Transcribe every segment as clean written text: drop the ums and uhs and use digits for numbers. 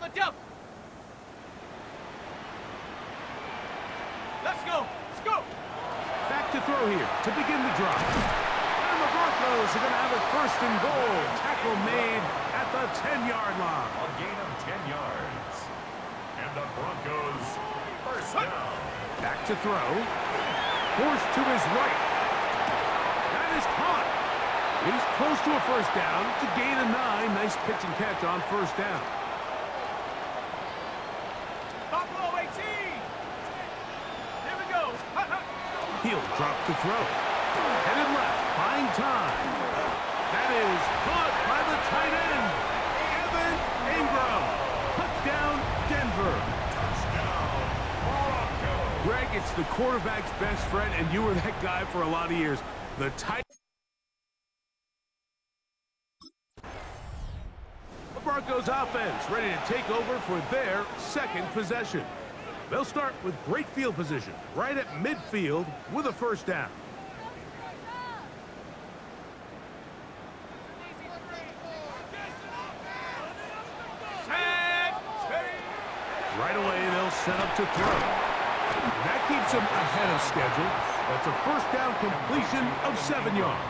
Let's go. Let's go. Back to throw here to begin the drive. And the Broncos are going to have it first and goal. Tackle made at the 10-yard line. A gain of 10 yards. And the Broncos first down. Back to throw. Forced to his right. That is caught. He's close to a first down to gain a 9. Nice pitch and catch on first down. Buffalo 18. Here we go. He'll drop to throw. Headed left, buying time. That is caught by the tight end, Evan Ingram. Touchdown, Denver. Touchdown, Broncos. Greg, it's the quarterback's best friend, and you were that guy for a lot of years. The tight The Broncos offense ready to take over for their second possession. They'll start with great field position right at midfield with a first down. Right away, they'll set up to throw. And that keeps them ahead of schedule. That's a first down completion of 7 yards.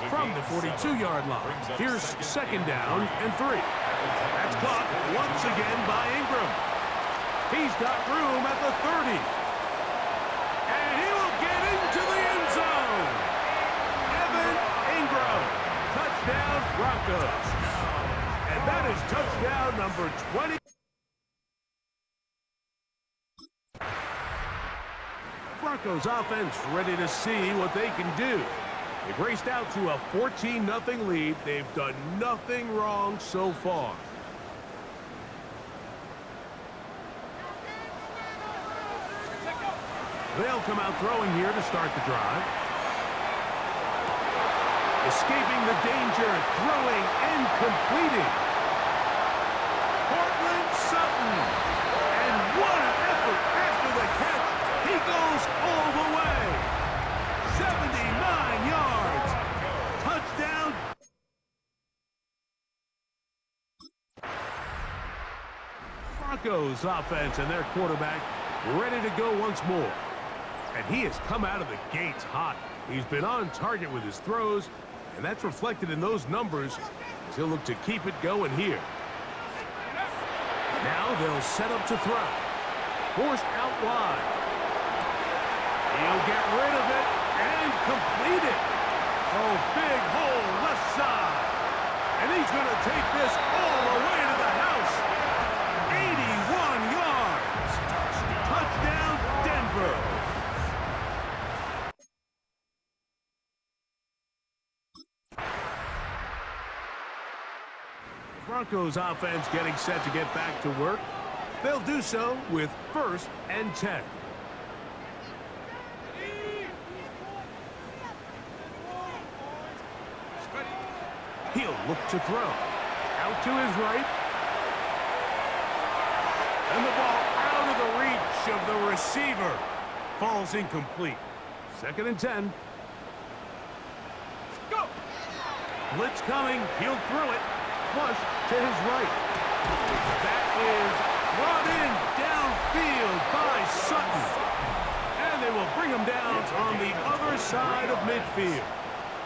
From the 42-yard line, here's second down and 3. That's caught once again by Ingram. He's got room at the 30. And he will get into the end zone. Evan Ingram. Touchdown, Broncos. And that is touchdown number 20. Broncos offense ready to see what they can do. They've raced out to a 14-0 lead. They've done nothing wrong so far. They'll come out throwing here to start the drive. Escaping the danger, throwing and completing. Cortland Sutton. And what an effort after the catch. He goes all the way. 79 yards. Touchdown. Broncos offense and their quarterback ready to go once more. And he has come out of the gates hot. He's been on target with his throws, and that's reflected in those numbers as he'll look to keep it going here. Now they'll set up to throw. Forced out wide. He'll get rid of it and complete it. Oh, big hole left side. And he's going to take this all the way to the house. 81 yards. Touchdown, Denver. Broncos offense getting set to get back to work. They'll do so with 1st and 10. He'll look to throw. Out to his right. And the ball out of the reach of the receiver. Falls incomplete. 2nd and 10. Go! Blitz coming. He'll throw it. Flush to his right. That is brought in downfield by Sutton. And they will bring him down on the other side of midfield.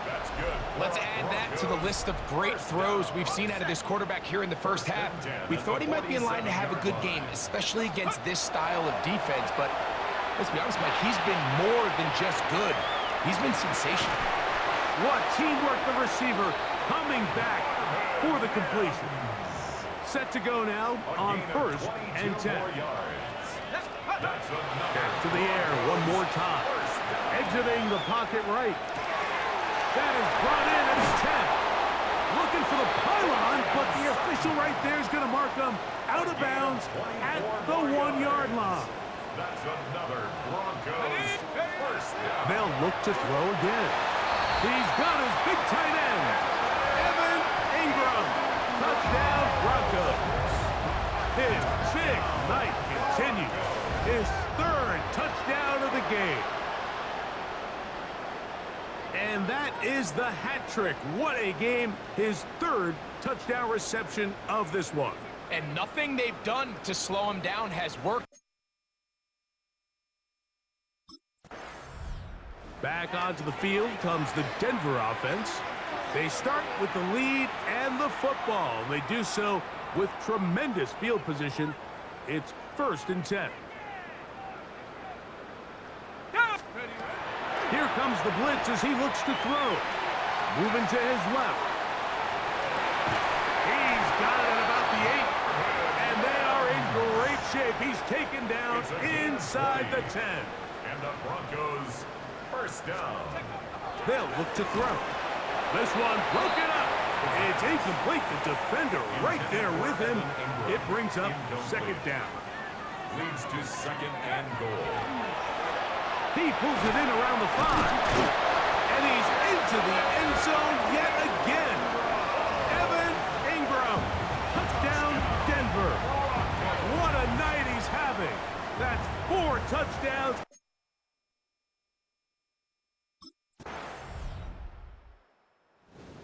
That's good. Let's add that to the list of great throws we've seen out of this quarterback here in the first half. We thought he might be in line to have a good game, especially against this style of defense. But let's be honest, Mike, he's been more than just good. He's been sensational. What teamwork, the receiver coming back for the completion. Set to go now on 1st and 10. Back to the air one more time. Exiting the pocket right. That is brought in at the 10. Looking for the pylon, but the official right there is going to mark him out of bounds at the 1-yard line. That's another Broncos first down. They'll look to throw again. He's got his big tight end, Evan Ingram. Touchdown, Broncos. His big night continues. His 3rd touchdown of the game. And that is the hat trick. What a game. His 3rd touchdown reception of this one. and nothing they've done to slow him down has worked. Back onto the field comes the Denver offense. They start with the lead and the football. They do so with tremendous field position. It's 1st and 10. Here comes the blitz as he looks to throw. Moving to his left. He's got it at about the 8. And they are in great shape. He's taken down inside the 10. And the Broncos, 1st down. They'll look to throw. This one broken up. It's incomplete. The defender right there with him. It brings up 2nd down. Leads to 2nd and goal. He pulls it in around the 5. And he's into the end zone yet again. Evan Ingram. Touchdown, Denver. What a night he's having. That's 4 touchdowns.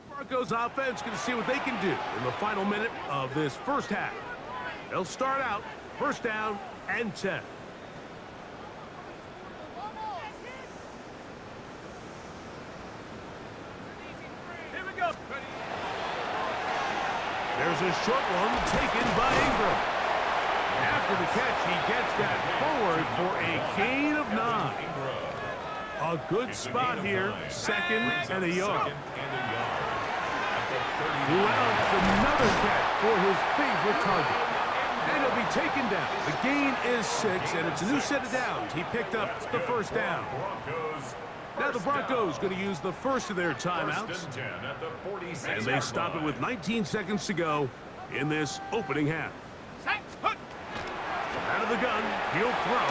Broncos offense going to see what they can do in the final minute of this 1st half. They'll start out 1st down and 10. Here we go. There's a short one taken by Ingram. After the catch, he gets that forward for a gain of 9. A good spot here, 2nd and a yard. Well, it's another catch for his favorite target. And he'll be taken down. The gain is 6, and it's a new set of downs. He picked up the 1st down. Now the Broncos going to use the first of their timeouts. And they stop it with 19 seconds to go in this opening half. Out of the gun, he'll throw.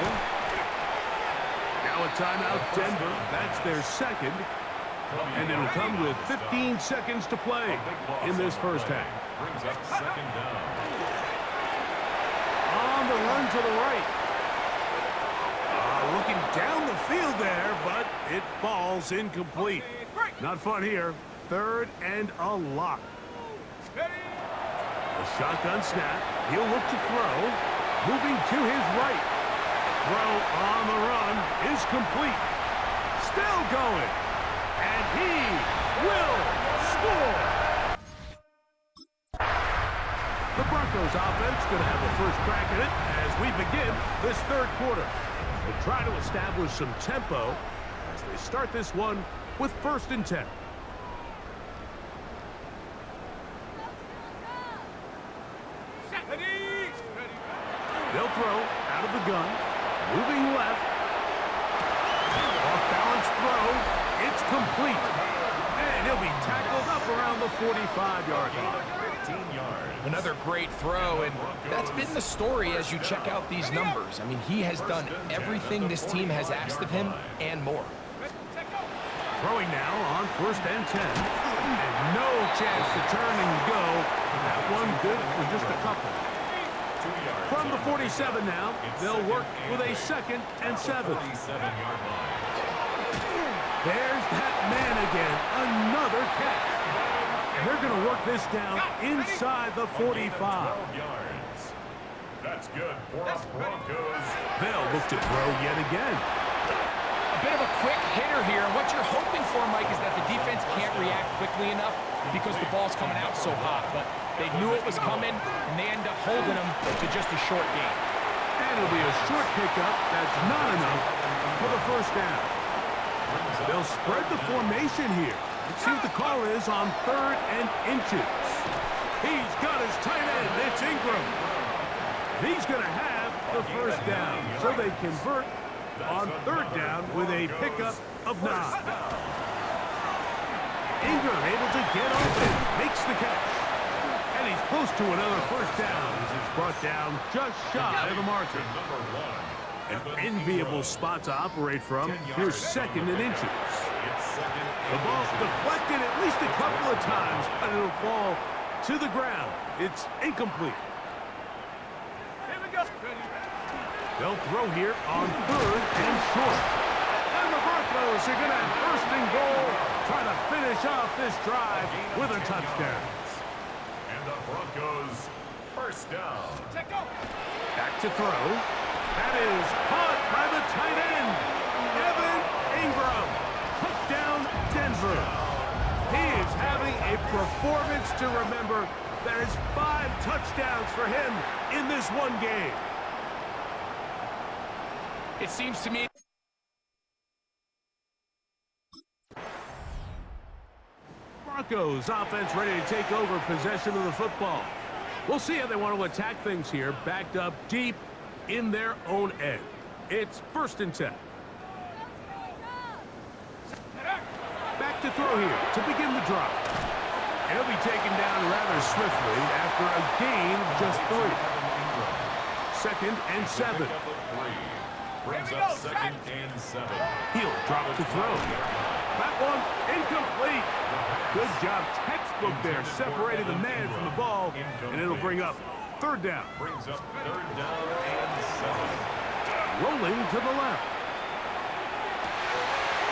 Now a timeout, Denver. That's their 2nd. And it'll come with 15 seconds to play in this 1st half. Brings up 2nd down. On the run to the right. Looking down the field there, but it falls incomplete. Not fun here. 3rd and a lot. A shotgun snap. He'll look to throw. Moving to his right. Throw on the run is complete. Still going. And he will score. The Broncos offense going to have the first crack at it as we begin this 3rd quarter. They'll try to establish some tempo as they start this one with 1st and 10. They'll throw out of the gun. Moving left. Off-balance throw. It's complete. And he'll be tackled up around the 45-yard line. Another great throw, and that's been the story as you check out these numbers. I mean, he has done everything this team has asked of him and more. Throwing now on 1st and 10. And no chance to turn and go. That one good for just a couple. From the 47 now, they'll work with a 2nd and 7. There's that man again. Another catch. And they're going to work this down inside the 45. That's good for the Broncos. They'll look to throw yet again. A bit of a quick hitter here. What you're hoping for, Mike, is that the defense can't react quickly enough because the ball's coming out so hot. But they knew it was coming, and they end up holding them to just a short gain. And it'll be a short pickup. That's not enough for the 1st down. They'll spread the formation here. Let's see what the call is on 3rd and inches. He's got his tight end. It's Ingram. He's going to have the 1st down. So they convert on 3rd down with a pickup of 9. Ingram able to get open. Makes the catch. And he's close to another 1st down as it's brought down just shy of the marker. An enviable spot to operate from. Here's 2nd and inches. The ball's deflected at least a couple of times, but it'll fall to the ground. It's incomplete. Here we go. They'll throw here on 3rd and short. And the Broncos are going to have 1st and goal, trying to finish off this drive with a touchdown. And the Broncos First down. Check go. Back to throw. That is caught by the tight end, Evan Ingram. Touchdown, Denver. He is having a performance to remember. There is 5 touchdowns for him in this one game. It seems to me Broncos offense ready to take over possession of the football. We'll see how they want to attack things here, backed up deep in their own end. It's 1st and 10. Back to throw here to begin the drive. He'll be taken down rather swiftly after a gain of just 3. 2nd and 7. Brings up 2nd and 7. He'll drop to throw. That one incomplete. Good job, textbook there, separating the man from the ball, and it'll bring up 3rd down. Brings up 3rd down and 7. Rolling to the left.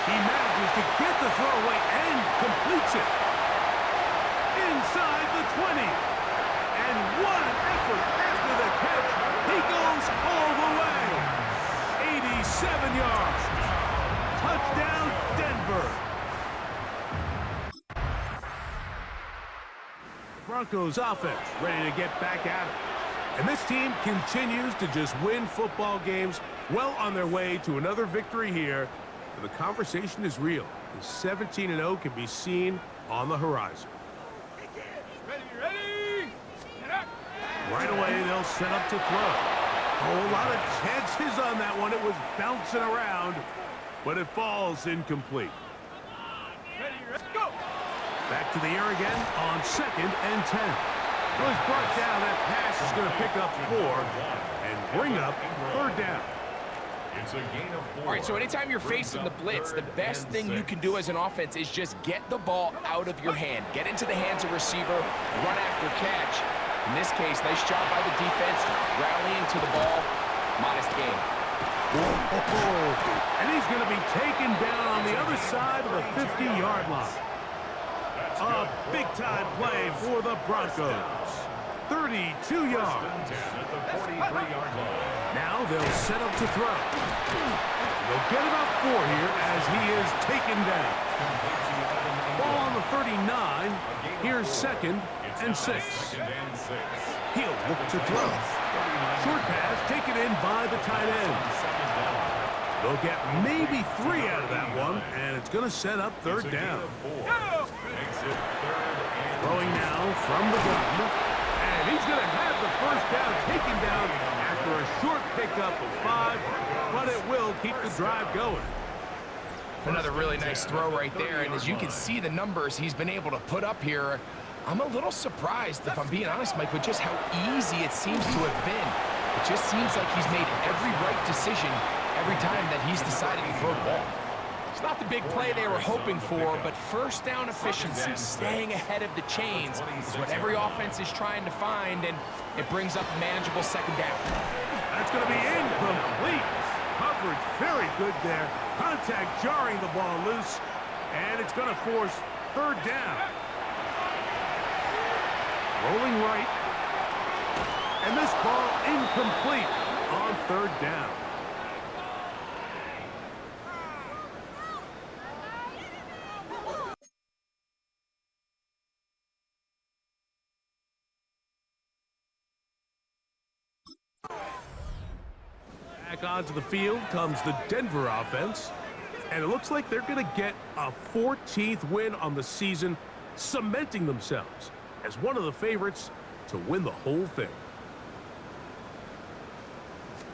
He manages to get the throw away and completes it. Inside the 20. And what an effort after the catch. He goes all the way. 87 yards. Touchdown, Denver. Broncos offense ready to get back at it. And this team continues to just win football games, well on their way to another victory here. And the conversation is real. The 17-0 can be seen on the horizon. Ready. Right away, they'll set up to throw. Oh, a lot of chances on that one. It was bouncing around, but it falls incomplete. Ready, go. Back to the air again on 2nd and 10. It was brought down. That pass is going to pick up 4 and bring up 3rd down. It's a gain of 4. All right, so anytime you're facing the blitz, the best thing you can do as an offense is just get the ball out of your hand. Get into the hands of receiver, run after catch. In this case, nice job by the defense, rallying to the ball. Modest game. And he's going to be taken down on the other side of the 50-yard line. A big-time play for the Broncos. 32 yards. At the 43-yard line. Now they'll set up to throw. They'll get about 4 here as he is taken down. Ball on the 39. Here's 2nd and 6. He'll look to throw. Short pass taken in by the tight end. They'll get maybe 3 out of that one, and it's going to set up 3rd down. Throwing now from the gun. And he's going to have the 1st down taken down after a short pickup of 5, but it will keep the drive going. Another really nice throw right there, and as you can see the numbers he's been able to put up here, I'm a little surprised, if I'm being honest, Mike, with just how easy it seems to have been. It just seems like he's made every right decision every time that he's decided to throw the ball. It's not the big play they were hoping for, but 1st down efficiency, staying ahead of the chains, is what every offense is trying to find, and it brings up a manageable 2nd down. That's going to be incomplete. Coverage very good there. Contact jarring the ball loose, and it's going to force 3rd down. Rolling right. And this ball incomplete on 3rd down. Back onto the field comes the Denver offense. And it looks like they're going to get a 14th win on the season, cementing themselves as one of the favorites to win the whole thing.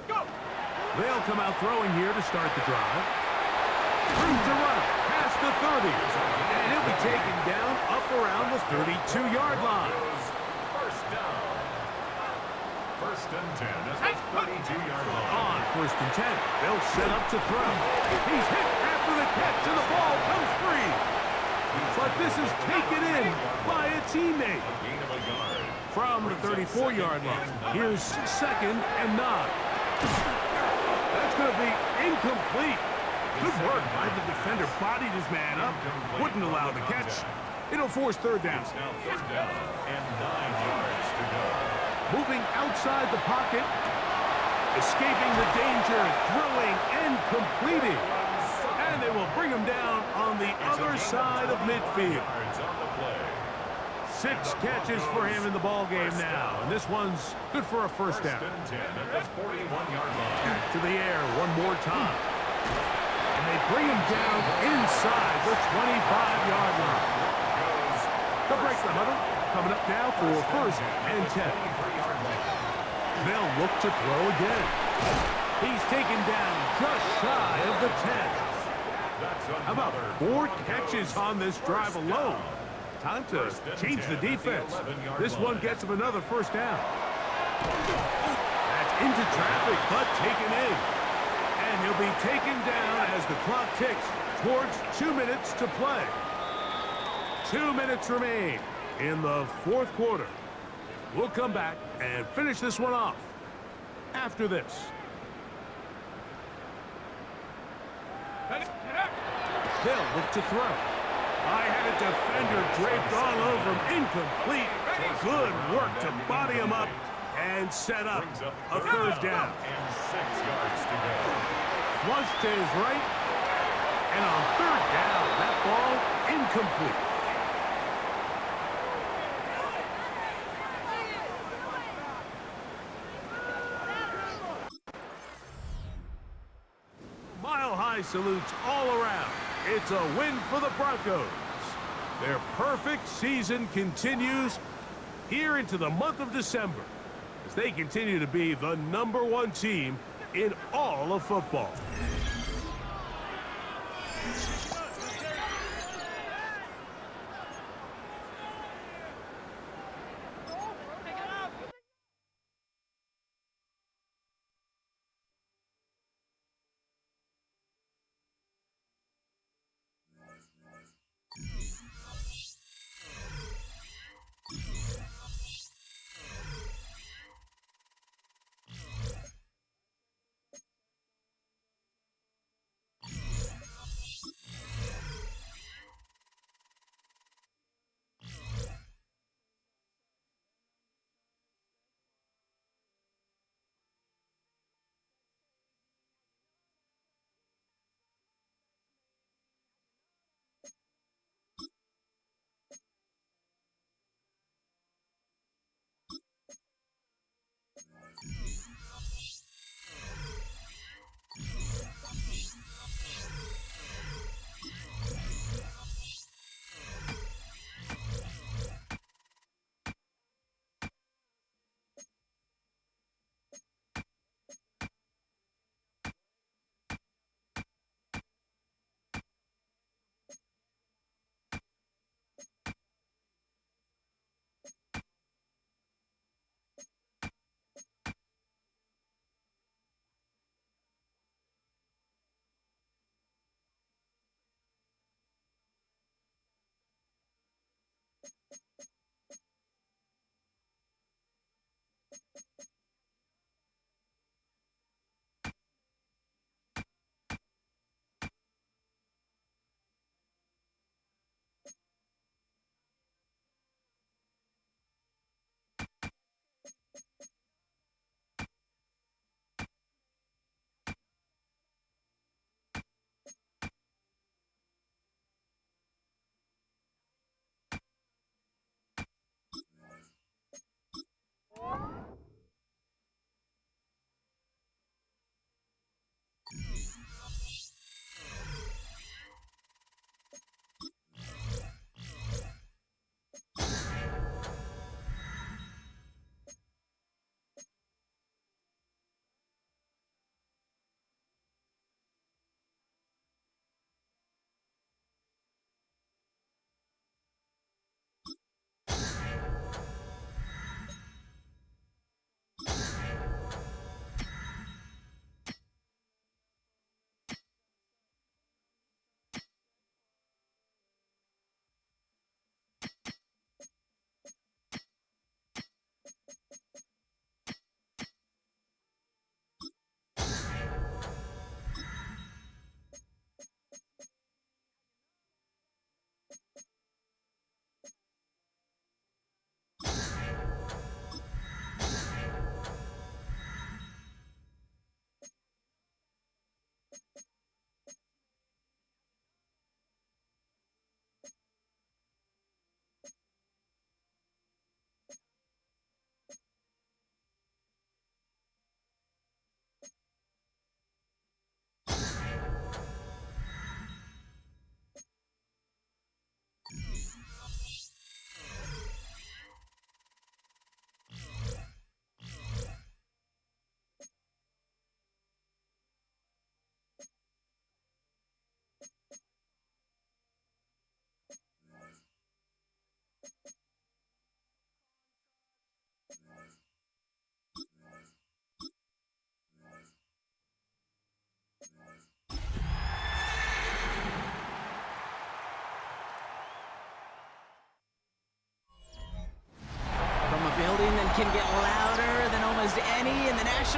Go. They'll come out throwing here to start the drive. Room to run past the 30. And he'll be taken down up around the 32-yard line. 1st down. 1st and 10 at the 32-yard line. On 1st and 10, they'll set up to throw. He's hit after the catch, and the ball comes free. But this is taken in by a teammate. Gain of a yard. From the 34-yard line, here's 2nd and 9. That's going to be incomplete. Good work by the defender. Bodied his man up. Wouldn't allow the catch. It'll force 3rd down. It's now 3rd down and 9 yards to go. Moving outside the pocket. Escaping the danger, throwing and completing. And they will bring him down on the other side of midfield. 6 catches for him in the ball game now, and this one's good for a first down. Back to the air one more time. And they bring him down inside the 25-yard line. They'll break the huddle. Coming up now for first and 10. They'll look to throw again. He's taken down just shy of the 10. How about 4 catches on this drive alone? Time to change the defense. This one gets him another first down. That's into traffic, but taken in. And he'll be taken down as the clock ticks towards 2 minutes to play. 2 minutes remain in the fourth quarter. We'll come back and finish this one off after this. They'll look to throw. I had a defender draped all over him. Incomplete. Good work to body him up and set up a third down. And 6 yards to go. Flush to his right. And on third down, that ball incomplete. Mile-high salutes all around. It's a win for the Broncos. Their perfect season continues here into the month of December as they continue to be the #1 team in all of football.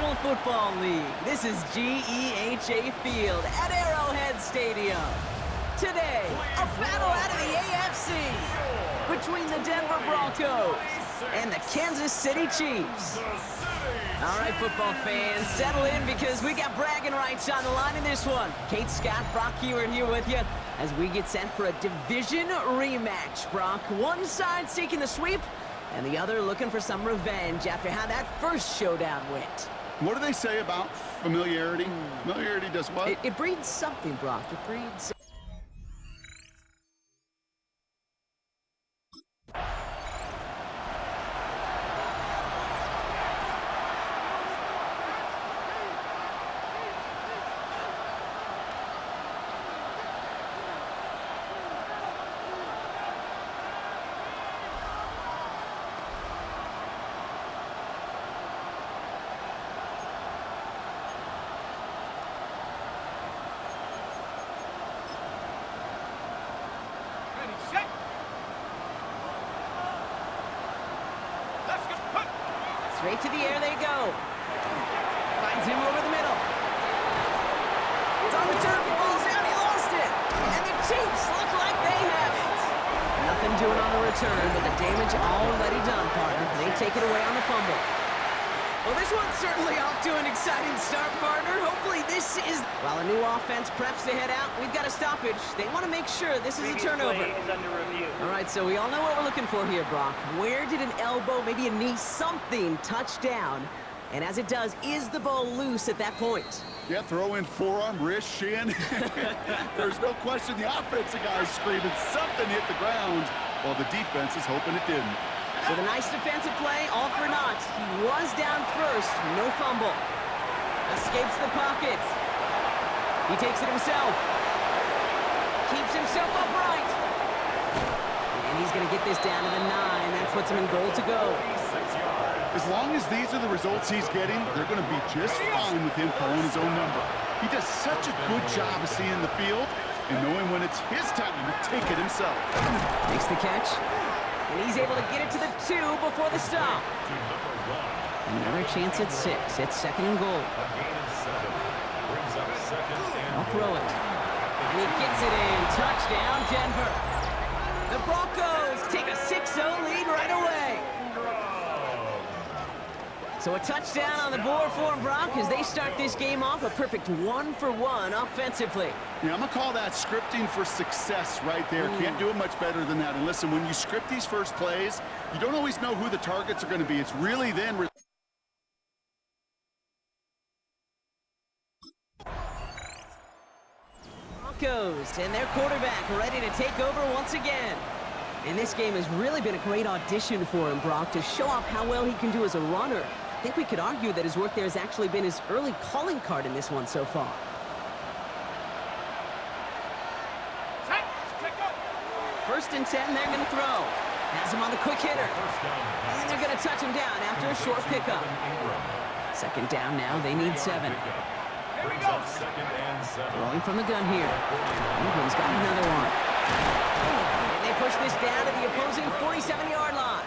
National Football League. This is GEHA Field at Arrowhead Stadium. Today, a battle out of the AFC between the Denver Broncos and the Kansas City Chiefs. All right, football fans, settle in because we got bragging rights on the line in this one. Kate Scott, Brock Hewitt here with you as we get set for a division rematch. Brock, one side seeking the sweep and the other looking for some revenge after how that first showdown went. What do they say about familiarity? Familiarity does what? It breeds something, Brock. It breeds... Ready, set. Let's go. Put. Straight to the air they go. Finds him over the middle. It's on the turf, he falls down, he lost it. And the Chiefs look like they have it. Nothing doing on the return, but the damage already done, partner. They take it away on the fumble. Well, this one's certainly off to an exciting start, partner. Hopefully this is... While a new offense preps to head out, we've got a stoppage. They want to make sure this is a turnover. Is under review. All right, so we all know what we're looking for here, Brock. Where did an elbow, maybe a knee, something touch down? And as it does, is the ball loose at that point? Yeah, throw in forearm, wrist, shin. There's no question the offensive guy's screaming something hit the ground while the defense is hoping it didn't. So the nice defensive play, all for naught. He was down first, no fumble. Escapes the pocket. He takes it himself. Keeps himself upright. And he's going to get this down to the 9. That puts him in goal to go. As long as these are the results he's getting, they're going to be just fine with him calling his own number. He does such a good job of seeing the field and knowing when it's his time to take it himself. Makes the catch. And he's able to get it to the 2 before the stop. Another chance at 6. It's second and goal. I'll throw it. And he gets it in. Touchdown, Denver. The Broncos take a 6-0 lead right away. So a touchdown on the board for them, Brock, as they start this game off a perfect 1-for-1 offensively. Yeah, I'm going to call that scripting for success right there. Can't do it much better than that. And listen, when you script these first plays, you don't always know who the targets are going to be. It's really then... Broncos and their quarterback ready to take over once again. And this game has really been a great audition for him, Brock, to show off how well he can do as a runner. I think we could argue that his work there has actually been his early calling card in this one so far. Set. Set. Go. First and 10, they're going to throw. Has him on the quick hitter. And they're going to touch him down after a short pickup. Second down now, they need 7. Here we go. Throwing from the gun here. Ingram's got another one. And they push this down to the opposing 47-yard line.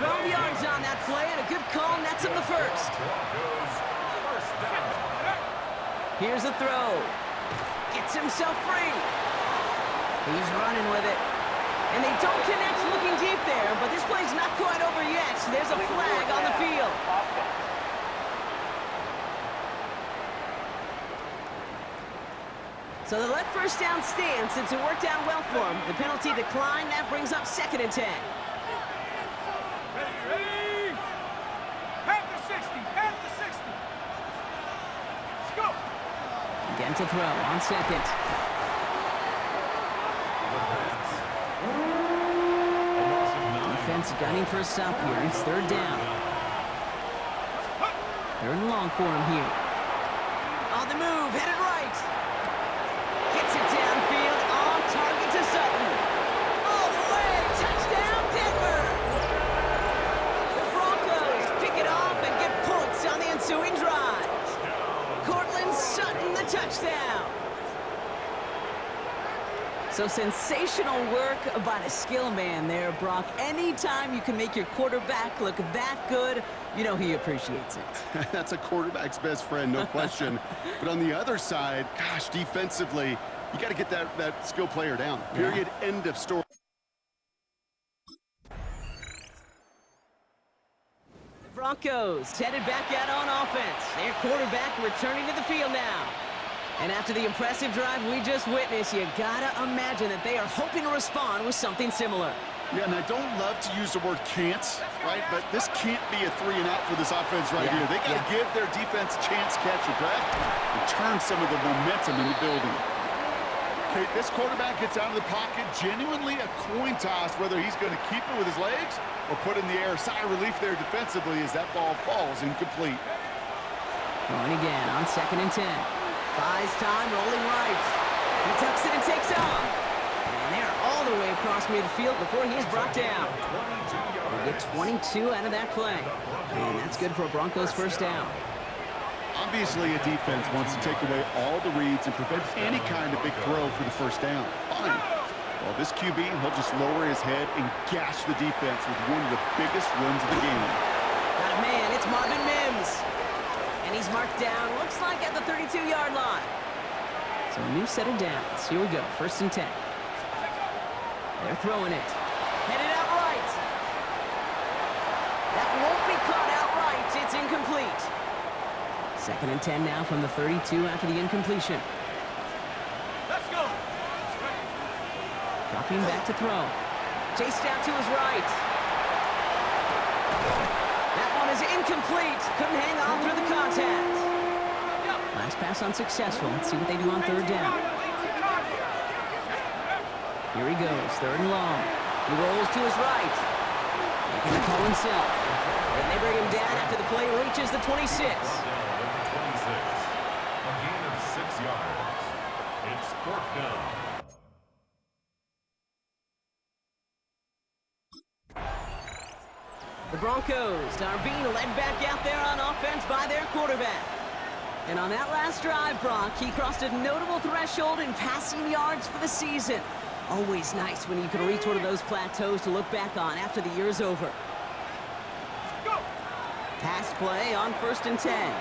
12 yards on that play, and a good call nets him the first. Here's a throw. Gets himself free. He's running with it. And they don't connect looking deep there, but this play's not quite over yet. There's a flag on the field. So they let first down stand since it worked out well for him. The penalty declined. That brings up second and 10. Ready. Panther 60. Panther 60. Let's go. Again to throw on second. Defense gunning for a stop here. It's third down. Third and long for him here. On the move, headed right. Gets it downfield, on target to Sutton. All the way, touchdown Denver! The Broncos pick it off and get points on the ensuing drive. Cortland Sutton, the touchdown. So sensational work by the skill man there, Brock. Anytime you can make your quarterback look that good, you know he appreciates it. That's a quarterback's best friend, no question. But on the other side, gosh, defensively, you got to get that skill player down. Period. Yeah. End of story. Broncos headed back out on offense. Their quarterback returning to the field now. And after the impressive drive we just witnessed, you gotta imagine that they are hoping to respond with something similar. Yeah, and I don't love to use the word can't, right? But this can't be a 3 and out for this offense right here. They gotta give their defense a chance to catch your breath and turn some of the momentum in the building. Okay, this quarterback gets out of the pocket, genuinely a coin toss whether he's going to keep it with his legs or put in the air. Sigh of relief there defensively as that ball falls incomplete. Going again on 2nd and 10. Buys time, rolling right. He tucks it and takes off. And they're all the way across midfield before he's brought down. They get 22 out of that play. And that's good for a Broncos first down. Obviously, a defense wants to take away all the reads and prevent any kind of big throw for the first down. Fine. Well, this QB, he'll just lower his head and gash the defense with one of the biggest runs of the game. Got a man, it's Marvin Mims. And he's marked down, looks like at the 32-yard line. So a new set of downs. Here we go, 1st and 10. They're throwing it. Headed out right. That won't be caught outright. It's incomplete. 2nd and 10 now from the 32 after the incompletion. Let's go. Dropping back to throw. Chased out to his right. That one is incomplete. Couldn't hang on through the contact. Last pass unsuccessful. Let's see what they do on 3rd down. Here he goes, 3rd and long. He rolls to his right. Making the call himself. And they bring him down after the play reaches the 26. A gain of 6 yards. It's 4th down. The Broncos are being led back out there on offense by their quarterback. And on that last drive, Brock, he crossed a notable threshold in passing yards for the season. Always nice when you can reach one of those plateaus to look back on after the year's over. Go. Pass play on 1st and 10.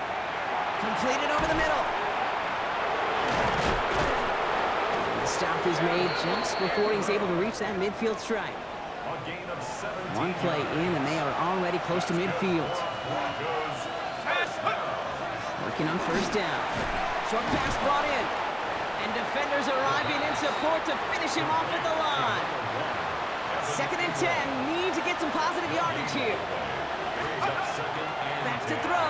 Completed over the middle. And the stop is made just before he's able to reach that midfield strike. A gain of 17. One play in, and they are already close to midfield. Working on 1st down. Short pass brought in. And defenders arriving in support to finish him off at the line. 2nd and 10. Need to get some positive yardage here. Back to throw.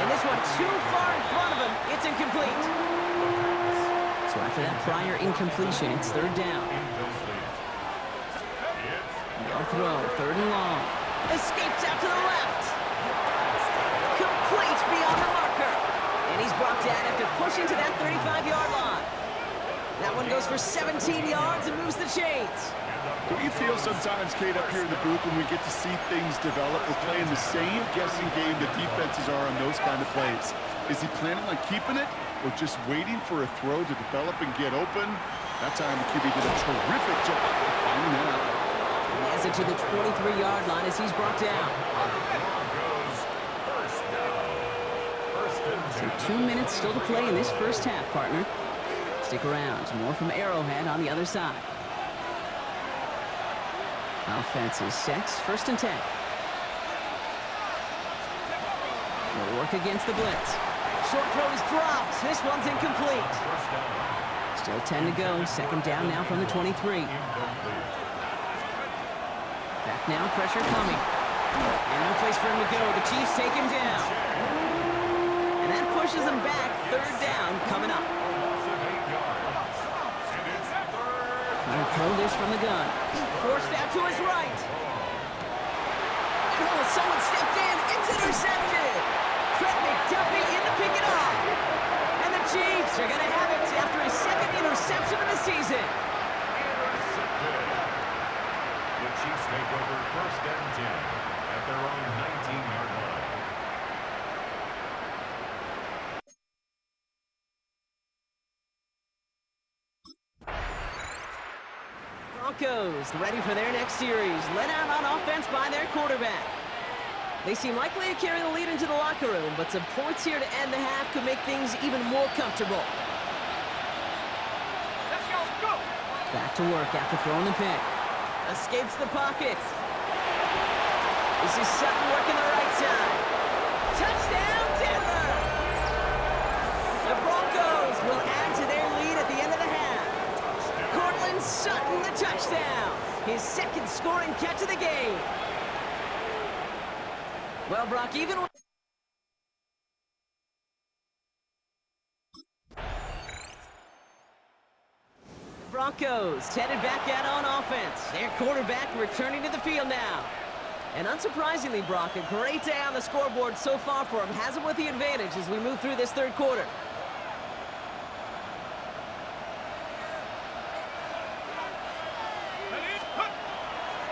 And this one too far in front of him. It's incomplete. So after that prior incompletion, it's 3rd down. They'll throw, 3rd and long. Escapes out to the left. Complete beyond the marker. And he's brought down after pushing to that 35-yard line. That one goes for 17 yards and moves the chains. Do you feel sometimes, Kate, up here in the booth when we get to see things develop, we're playing the same guessing game the defenses are on those kind of plays? Is he planning on keeping it or just waiting for a throw to develop and get open? That time the QB did a terrific job of finding that out. He has it to the 23-yard line as he's brought down. So 2 minutes still to play in this first half, partner. Stick around. More from Arrowhead on the other side. Offense is set. 1st and 10. Will work against the blitz. Short throw is dropped. This one's incomplete. Still 10 to go. 2nd down now from the 23. Back now, pressure coming. And no place for him to go. The Chiefs take him down. And that pushes him back. 3rd down coming up. Trying to throw this from the gun. Forced out to his right. And oh, someone stepped in. It's intercepted. Trent McDuffie in to pick it off. And the Chiefs are going to have it after his 2nd interception of the season. The Chiefs take over 1st and 10 at their own 19-yard line. Broncos, ready for their next series, led out on offense by their quarterback. They seem likely to carry the lead into the locker room, but some points here to end the half could make things even more comfortable. Let's go. Go. Back to work after throwing the pick. Escapes the pocket. This is Sutton working the right side. Touchdown, Denver! The Broncos will add to their lead at the end of the half. Cortland Sutton, the touchdown. His second scoring catch of the game. Well, Brock, even with... Broncos headed back out on offense. Their quarterback returning to the field now. And unsurprisingly, Brock, a great day on the scoreboard so far for him. Has him with the advantage as we move through this third quarter.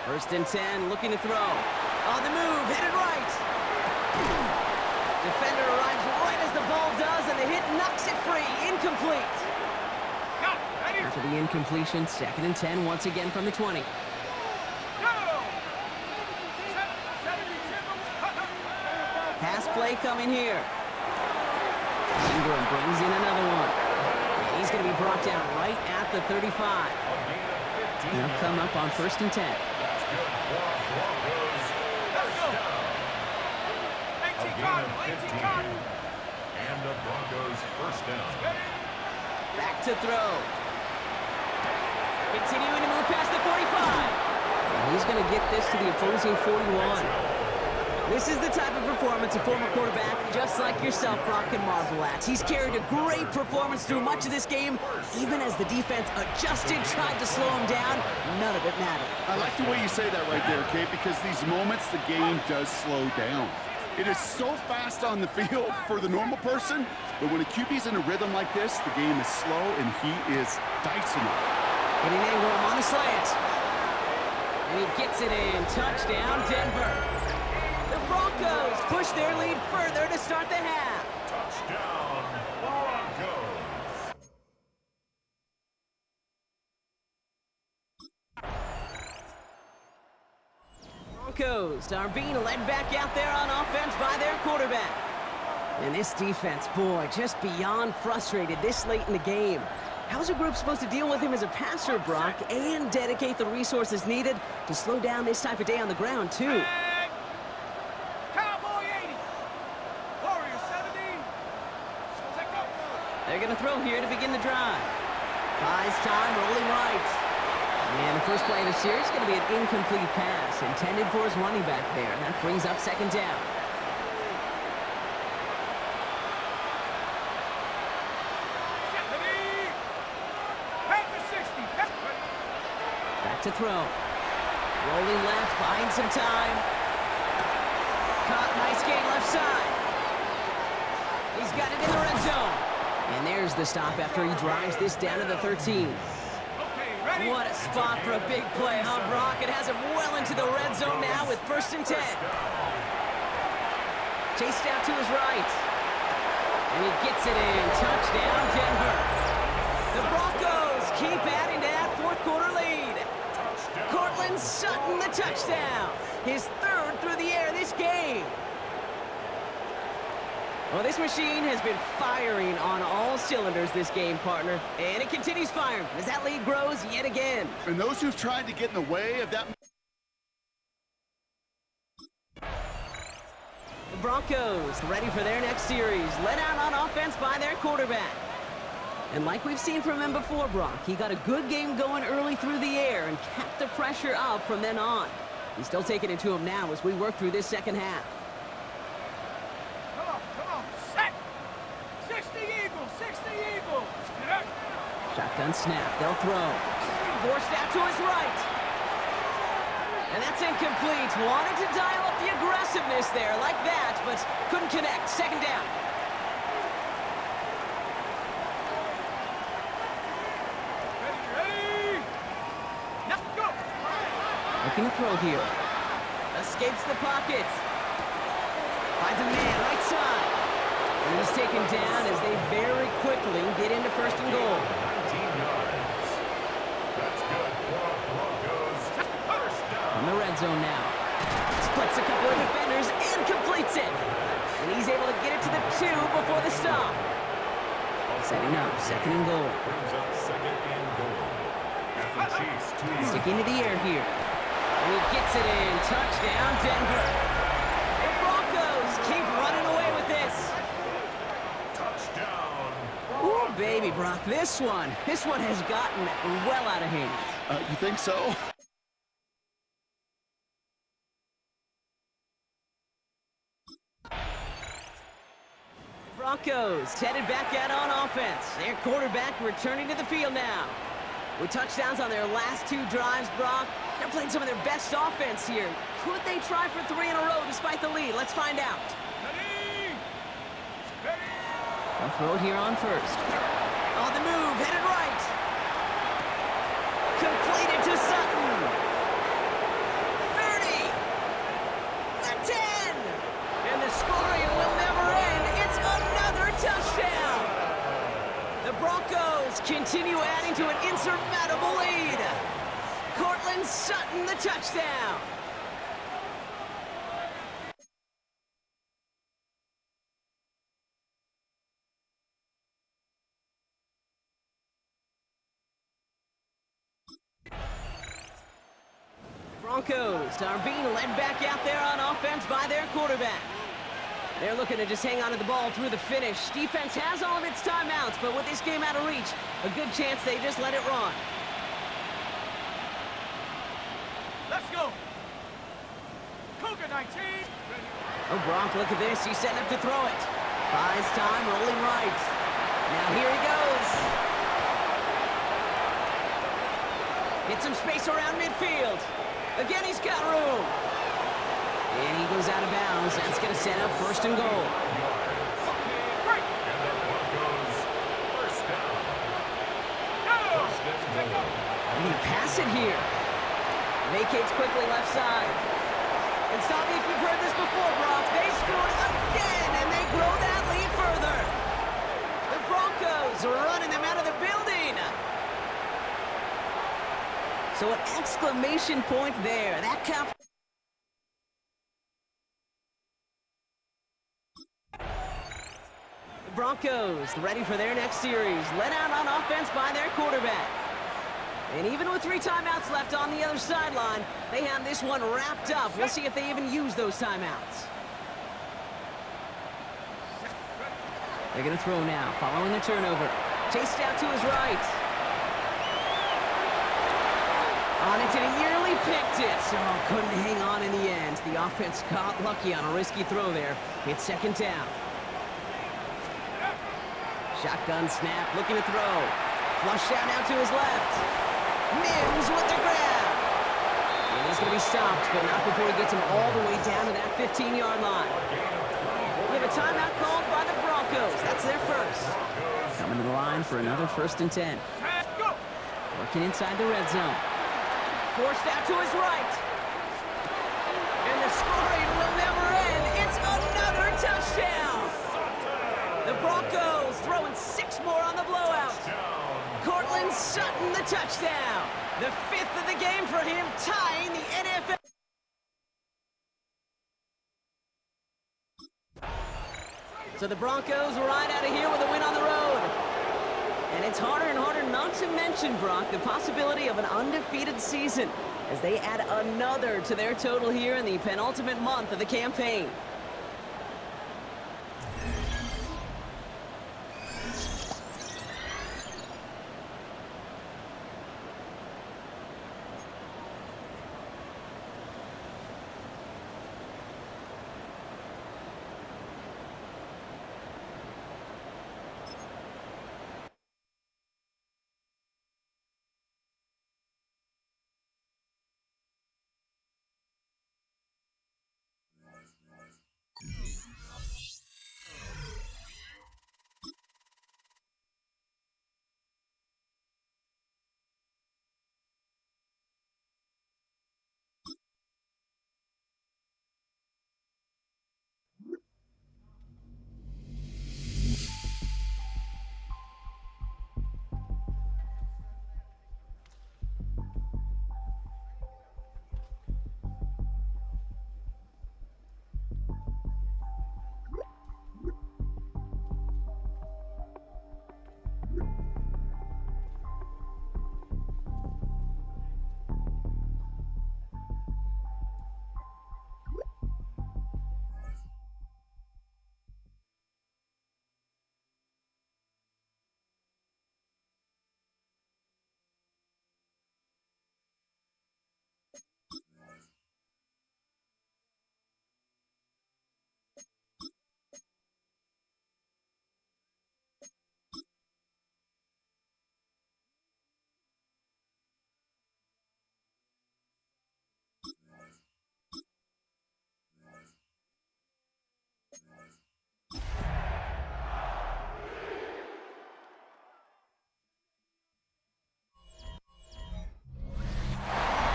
First and 10, looking to throw. On the move, headed right. Defender arrives right as the ball does, and the hit knocks it free. Incomplete. After the incompletion, second and 10, once again from the 20. Pass play coming here. Ingram brings in another one. And he's going to be brought down right at the 35. They'll come up on first and 10. Let's go. 18 Cotton. 18 Cotton. And the Broncos first down. Back to throw. Continuing to move past the 45. And he's going to get this to the opposing 41. This is the type of performance a former quarterback, just like yourself, Brock, can marvel at. He's carried a great performance through much of this game. Even as the defense adjusted, tried to slow him down, none of it mattered. I like the way you say that right there, Kate, because these moments the game does slow down. It is so fast on the field for the normal person, but when a QB's in a rhythm like this, the game is slow and he is dicing it. Hitting Ingram on the slant. And he gets it in. Touchdown, Denver. The Broncos push their lead further to start the half. Touchdown, Broncos. Broncos are being led back out there on offense by their quarterback. And this defense, boy, just beyond frustrated this late in the game. How's a group supposed to deal with him as a passer, Brock, and dedicate the resources needed to slow down this type of day on the ground, too? Cowboy 80. Warrior 70. Take up. They're going to throw here to begin the drive. Buys time, rolling right. And the first play of the series is going to be an incomplete pass intended for his running back there. That brings up second down. Back to throw. Rolling left, buying some time. Caught, nice gain left side. He's got it in the red zone. And there's the stop after he drives this down to the 13. What a spot for a big play, huh, Brock? It has him well into the red zone now with first and 10. Chased out to his right. And he gets it in. Touchdown, Denver. The Broncos keep adding to that fourth quarter lead. Cortland Sutton, the touchdown. His third through the air this game. Well, this machine has been firing on all cylinders this game, partner. And it continues firing as that lead grows yet again. And those who've tried to get in the way of that... The Broncos ready for their next series, led out on offense by their quarterback. And like we've seen from him before, Brock, he got a good game going early through the air and kept the pressure up from then on. He's still taking it to him now as we work through this second half. Come on, set. 60 Eagles, 60 Eagles. Shotgun snap, they'll throw. Forced out to his right. And that's incomplete. Wanted to dial up the aggressiveness there like that, but couldn't connect. Second down. Looking to throw here. Escapes the pocket. Finds a man right side. And he's taken down as they very quickly get into first and goal. 19 yards. That's good for a zone now. Splits a couple of defenders and completes it. And he's able to get it to the 2 before the stop. Setting up, second and goal. Brings up second and goal. At the Chiefs, 2 Sticking to the air here. And he gets it in. Touchdown, Denver. The Broncos keep running away with this. touchdown. Ooh, baby, Brock, this one has gotten well out of hand. You think so? Broncos headed back out on offense. Their quarterback returning to the field now. With touchdowns on their last 2 drives, Brock, they're playing some of their best offense here. Could they try for 3 in a row despite the lead? Let's find out. They'll throw it here on first. On the move, headed right. Completed to Sutton. 30. The 10. And the scoring will never end. It's another touchdown. The Broncos continue adding to an insurmountable lead. Cortland Sutton, the touchdown. Broncos are being led back out there on offense by their quarterback. They're looking to just hang on to the ball through the finish. Defense has all of its timeouts, but with this game out of reach, a good chance they just let it run. Let's go. Cougar 19. Oh, Brock, look at this. He's setting up to throw it. Buys time, rolling right. Now here he goes. Hit some space around midfield. Again, he's got room. And he goes out of bounds. That's going to set up first and goal. Break. First down. They're going to pass it here. Vacates quickly left side. And stop me if you've heard this before, Brock. They scored again, and they grow that lead further. The Broncos are running them out of the building. So an exclamation point there. That count. The Broncos ready for their next series. Led out on offense by their quarterback. And even with 3 timeouts left on the other sideline, they have this one wrapped up. We'll see if they even use those timeouts. They're going to throw now, following the turnover. Chased out to his right. On it, and he nearly picked it. So couldn't hang on in the end. The offense got lucky on a risky throw there. It's second down. Shotgun snap, looking to throw. Flush out now to his left. Mims with the grab. And he's going to be stopped, but not before he gets him all the way down to that 15-yard line. We have a timeout called by the Broncos. That's their first. Coming to the line for another 1st and 10. Go. Working inside the red zone. Forced out to his right. And the scoring will never end. It's another touchdown. The Broncos throwing 6 more on the blowout. Cortland Sutton, the touchdown. The 5th of the game for him, tying the NFL. So the Broncos ride out of here with a win on the road. And it's harder and harder not to mention, Brock, the possibility of an undefeated season as they add another to their total here in the penultimate month of the campaign.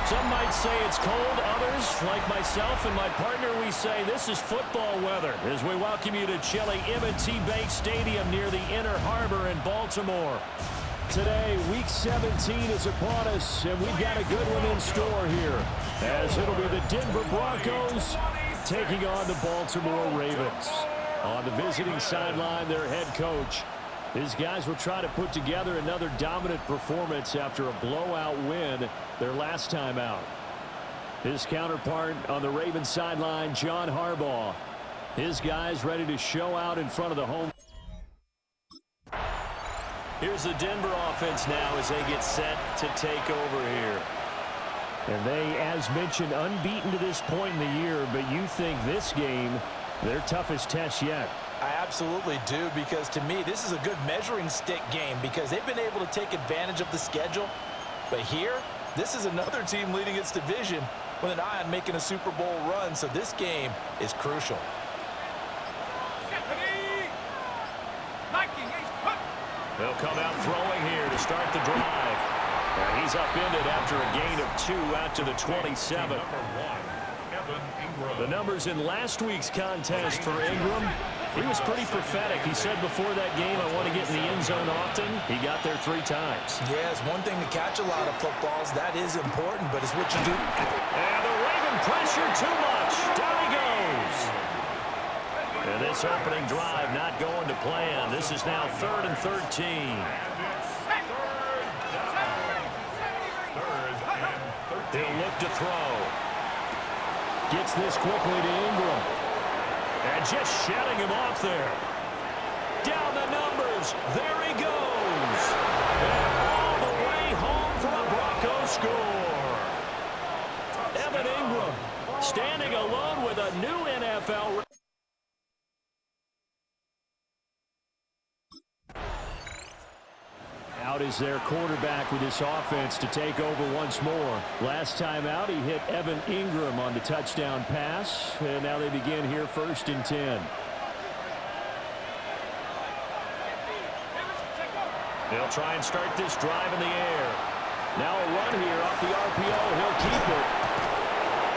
Some might say it's cold. Others, like myself and my partner, we say this is football weather as we welcome you to chilly M&T Bank Stadium near the Inner Harbor in Baltimore. Today, Week 17 is upon us, and we've got a good one in store here, as it'll be the Denver Broncos taking on the Baltimore Ravens. On the visiting sideline, their head coach. These guys will try to put together another dominant performance after a blowout win their last time out. His counterpart on the Ravens sideline, John Harbaugh. His guys ready to show out in front of the home. Here's the Denver offense now as they get set to take over here. And they, as mentioned, unbeaten to this point in the year, but you think this game, their toughest test yet. I absolutely do, because to me, this is a good measuring stick game because they've been able to take advantage of the schedule. But here, this is another team leading its division with an eye on making a Super Bowl run, so this game is crucial. They'll come out throwing here to start the drive. And he's upended after a gain of 2 out to the 27. The numbers in last week's contest for Ingram, he was pretty prophetic. He said before that game, I want to get in the end zone often. He got there 3 times. Yeah, it's one thing to catch a lot of footballs. That is important, but it's what you do. And the Raven pressure too much. Down he goes. And this opening drive not going to plan. This is now 3rd and 13. They'll look to throw. Gets this quickly to Ingram. And just shutting him off there. Down the numbers. There he goes. And all the way home for a Broncos score. Evan Ingram standing alone with a new NFL. Out is their quarterback with this offense to take over once more. Last time out, he hit Evan Ingram on the touchdown pass. And now they begin here 1st and 10. They'll try and start this drive in the air. Now a run here off the RPO. He'll keep it.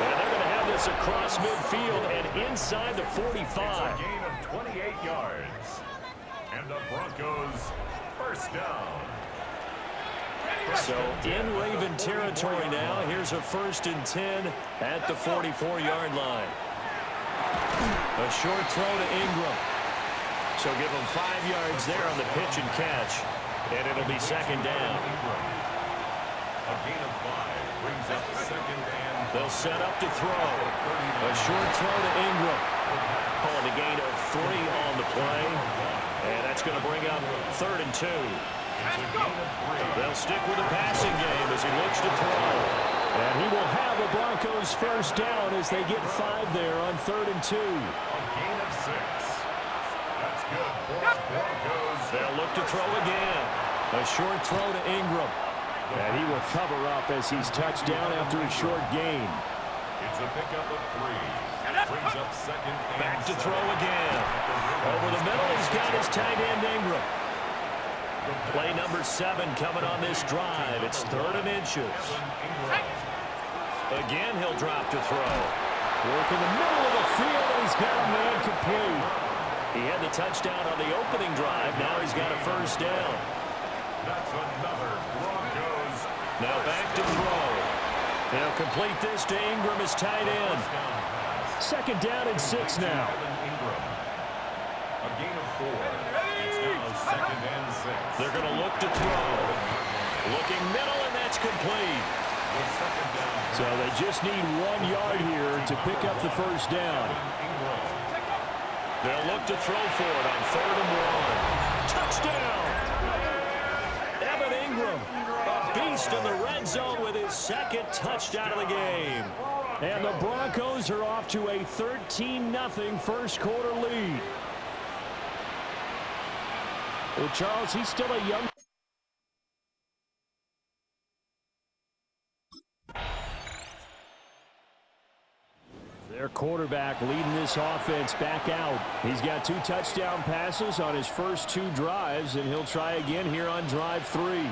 And they're going to have this across midfield and inside the 45. It's a gain of 28 yards. And the Broncos first down. So in Raven territory now. Here's a 1st and 10 at the 44-yard line. A short throw to Ingram. So give him 5 yards there on the pitch and catch. And it'll be 2nd down. A gain of 5 brings up 2nd and. They'll set up to throw. A short throw to Ingram. Calling a gain of 3 on the play. And that's going to bring up 3rd and 2. They'll stick with the passing game as he looks to throw. And he will have the Broncos first down as they get 5 there on 3rd and 2. A gain of 6. That's good for the Broncos. They'll look to throw again. A short throw to Ingram. And he will cover up as he's touched down after a short gain. It's a pickup of 3. Brings up 2nd and. Back to throw again. Over the middle, he's got his tight end Ingram. Play number 7 coming on this drive. It's 3rd and inches. Again, he'll drop to throw. Work in the middle of the field, and he's got a man complete. He had the touchdown on the opening drive. Now he's got a first down. That's another Broncos. Now back to throw. They'll complete this to Ingram as tight end. 2nd down and 6 now. A gain of 4. It's now 2nd and 6. They're going to look to throw. Looking middle, and that's complete. So they just need 1 yard here to pick up the first down. They'll look to throw for it on 3rd and 1. Touchdown! Evan Ingram, a beast in the red zone with his 2nd touchdown of the game. And the Broncos are off to a 13-0 first quarter lead. Well, Charles, he's still a young... Their quarterback leading this offense back out. He's got 2 touchdown passes on his first 2 drives, and he'll try again here on drive 3.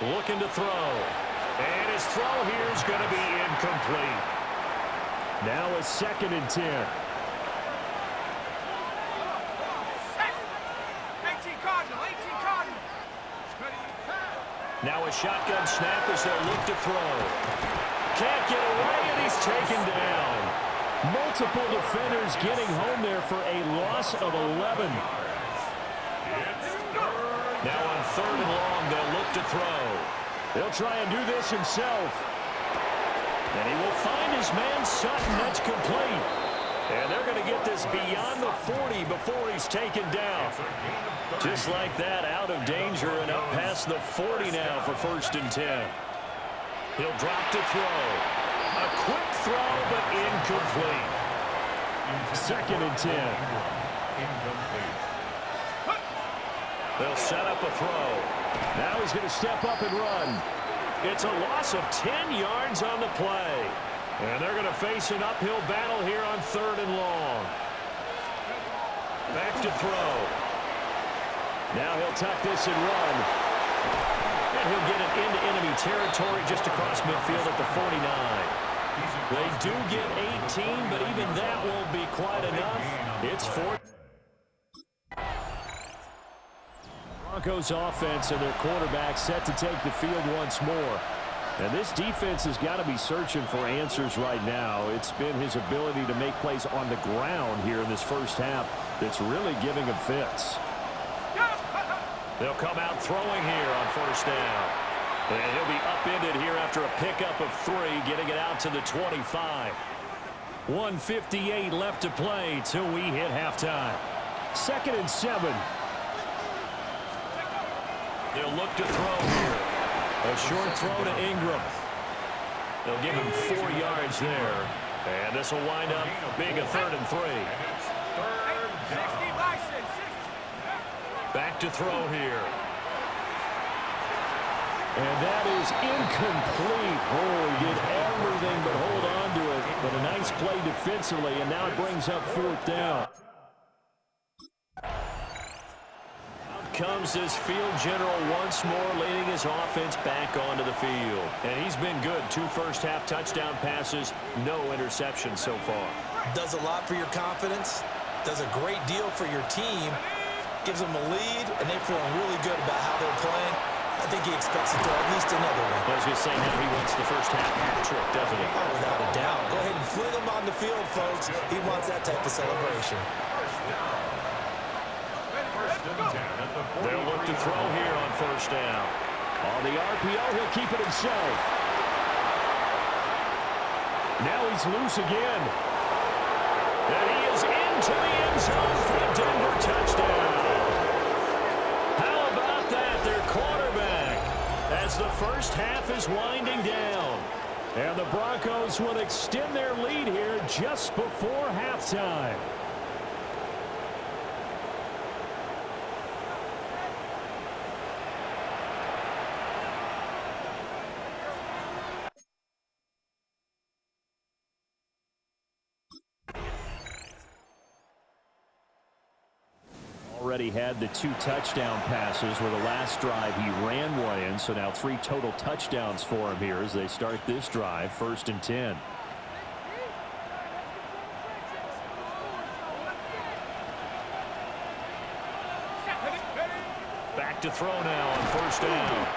Looking to throw. And his throw here is going to be incomplete. Now a 2nd and 10. 18 Cardinal, 18 Cardinal. Now a shotgun snap as they'll look to throw. Can't get away, and he's taken down. Multiple defenders getting home there for a loss of 11. Now on 3rd and long, they'll look to throw. He'll try and do this himself. And he will find his man Sutton. That's complete. And they're going to get this beyond the 40 before he's taken down. Just like that, out of danger and up past the 40 now for 1st and 10. He'll drop to throw. A quick throw, but incomplete. 2nd and 10. Incomplete. They'll set up a throw. Now he's going to step up and run. It's a loss of 10 yards on the play. And they're going to face an uphill battle here on 3rd and long. Back to throw. Now he'll tuck this and run. And he'll get it into enemy territory just across midfield at the 49. They do get 18, but even that won't be quite enough. It's 4th. Broncos offense and their quarterback set to take the field once more. And this defense has got to be searching for answers right now. It's been his ability to make plays on the ground here in this first half that's really giving him fits. They'll come out throwing here on 1st down. And he'll be upended here after a pickup of 3, getting it out to the 25. 1:58 left to play till we hit halftime. 2nd and 7. They'll look to throw here. A short throw to Ingram. They'll give him 4 yards there. And this will wind up being a 3rd and 3. Back to throw here. And that is incomplete. Oh, he did everything but hold on to it. But a nice play defensively, and now it brings up 4th down. Comes this field general once more, leading his offense back onto the field. And he's been good. 2 first-half touchdown passes, no interceptions so far. Does a lot for your confidence, does a great deal for your team, gives them a lead, and they're feeling really good about how they're playing. I think he expects to throw at least another one. I was going to say now he wants the first-half hat trick, doesn't he? Oh, without a doubt. Go ahead and fling him on the field, folks. He wants that type of celebration. They'll look to throw here on 1st down. On the RPO, he'll keep it himself. Now he's loose again. And he is into the end zone for a Denver touchdown. How about that, their quarterback, as the first half is winding down. And the Broncos will extend their lead here just before halftime. Already had the 2 touchdown passes where the last drive he ran one in, so now 3 total touchdowns for him here as they start this drive. 1st and 10. Back to throw now on 1st down.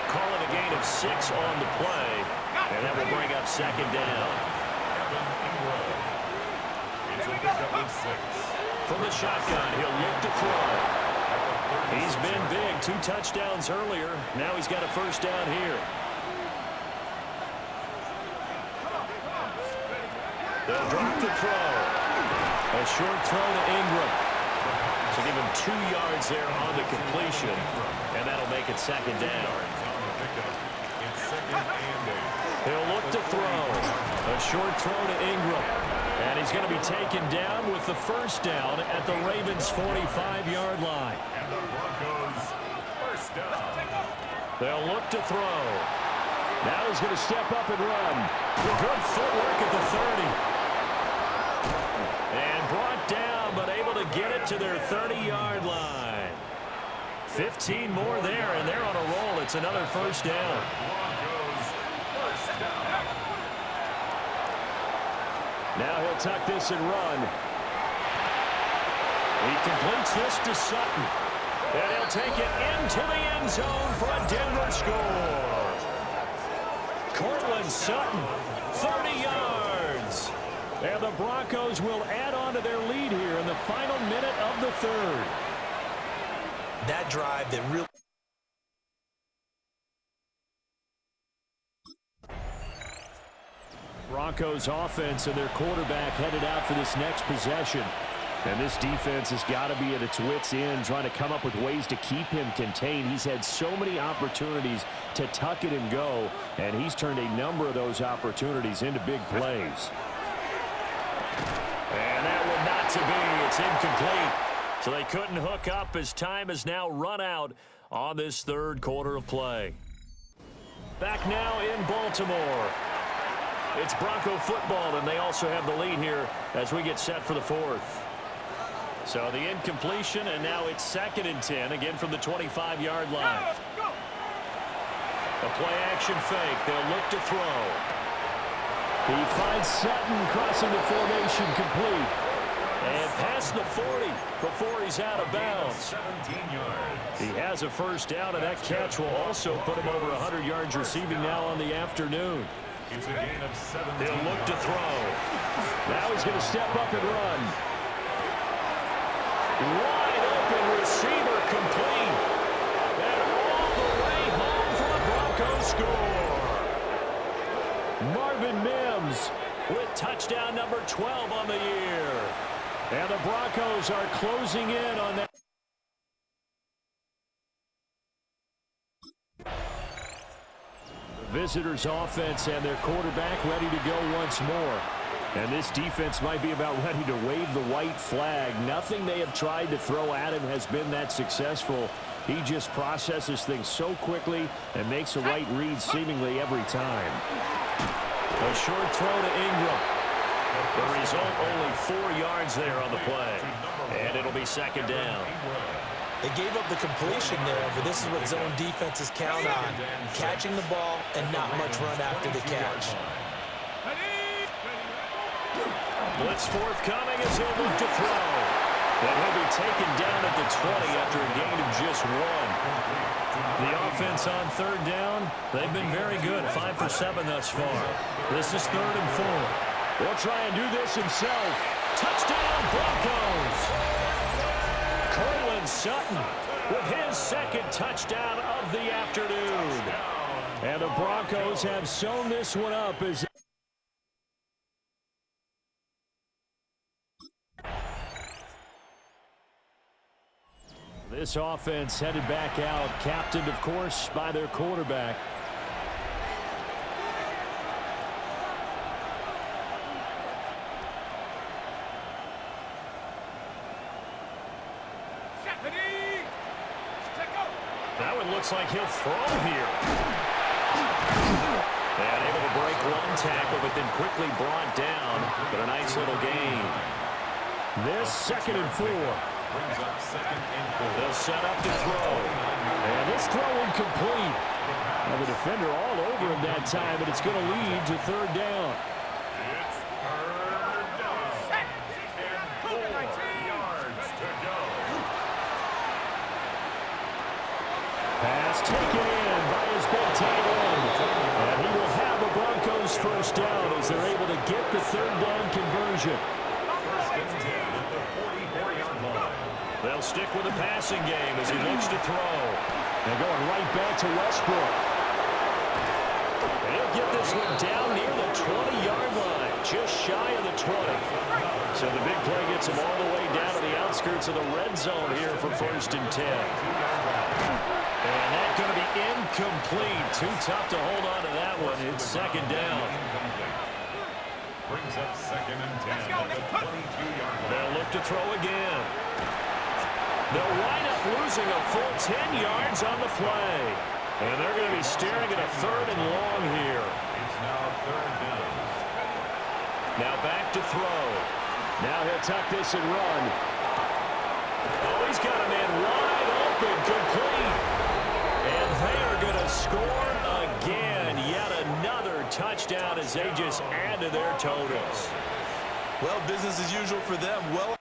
Call it a gain of 6 on the play, and that will bring up 2nd down. It's a pickup of 6. From the shotgun, he'll look to throw. He's been big. 2 touchdowns earlier. Now he's got a 1st down here. They'll drop to throw. A short throw to Ingram. So give him 2 yards there on the completion. And that'll make it 2nd down. He'll look to throw. A short throw to Ingram. And he's going to be taken down with the 1st down at the Ravens' 45-yard line. And the Broncos 1st down. They'll look to throw. Now he's going to step up and run. Good footwork at the 30. And brought down, but able to get it to their 30-yard line. 15 more there, and they're on a roll. It's another first down. Now he'll tuck this and run. He completes this to Sutton. And he'll take it into the end zone for a Denver score. Cortland Sutton, 30 yards. And the Broncos will add on to their lead here in the final minute of the third. That drive that really... Broncos offense and their quarterback headed out for this next possession. And this defense has got to be at its wits' end, trying to come up with ways to keep him contained. He's had so many opportunities to tuck it and go, and he's turned a number of those opportunities into big plays. And that one not to be. It's incomplete. So they couldn't hook up as time has now run out on this third quarter of play. Back now in Baltimore. It's Bronco football, and they also have the lead here as we get set for the fourth. So the incompletion, and now it's 2nd and 10, again from the 25-yard line. A play-action fake. They'll look to throw. He finds Sutton crossing the formation complete. And past the 40 before he's out of bounds. 17 yards. He has a first down, and that catch will also put him over 100 yards receiving now on the afternoon. It's a gain of 17. He'll look to throw. Now he's going to step up and run. Wide open receiver complete. And all the way home for the Broncos score. Marvin Mims with touchdown number 12 on the year. And the Broncos are closing in on that. The visitors' offense and their quarterback ready to go once more. And this defense might be about ready to wave the white flag. Nothing they have tried to throw at him has been that successful. He just processes things so quickly and makes a right read seemingly every time. A short throw to Ingram. The result, only 4 yards there on the play. And it'll be 2nd down. They gave up the completion there, but this is what zone defenses count on. Catching the ball and not much run after the catch. Blitz forthcoming as he'll look to throw. And he'll be taken down at the 20 after a gain of just 1. The offense on 3rd down, they've been very good. 5 for 7 thus far. This is 3rd and 4. They'll try and do this himself. Touchdown, Broncos! Cortland Sutton with his 2nd touchdown of the afternoon. And the Broncos have sewn this one up as... This offense headed back out, captained, of course, by their quarterback. That one looks like he'll throw here. And able to break one tackle, but then quickly brought down. But a nice little gain. This 2nd and 4. Brings up 2nd and 4. They'll set up to throw. And this throw incomplete. Now the defender all over him that time, but it's going to lead to 3rd down. It's 3rd down. And 4 yards to go. Pass taken in by his big tight end. And he will have the Broncos first down as they're able to get the 3rd down conversion. 1st and 10 at the 44-yard line. They'll stick with the passing game as he looks to throw. And going right back to Westbrook. He'll get this one down near the 20-yard line, just shy of the 20. So the big play gets him all the way down to the outskirts of the red zone here for 1st and 10. And that's going to be incomplete. Too tough to hold on to that one. It's 2nd down. Brings up 2nd and 10 at the 22-yard line. They'll look to throw again. They'll wind up losing a full 10 yards on the play. And they're going to be staring at a 3rd and long here. It's now 3rd down. Now back to throw. Now he'll tuck this and run. Oh, he's got a man wide open. pocket, complete. And they are going to score again. Yet another touchdown as they just add to their totals. Well, business as usual for them. Well,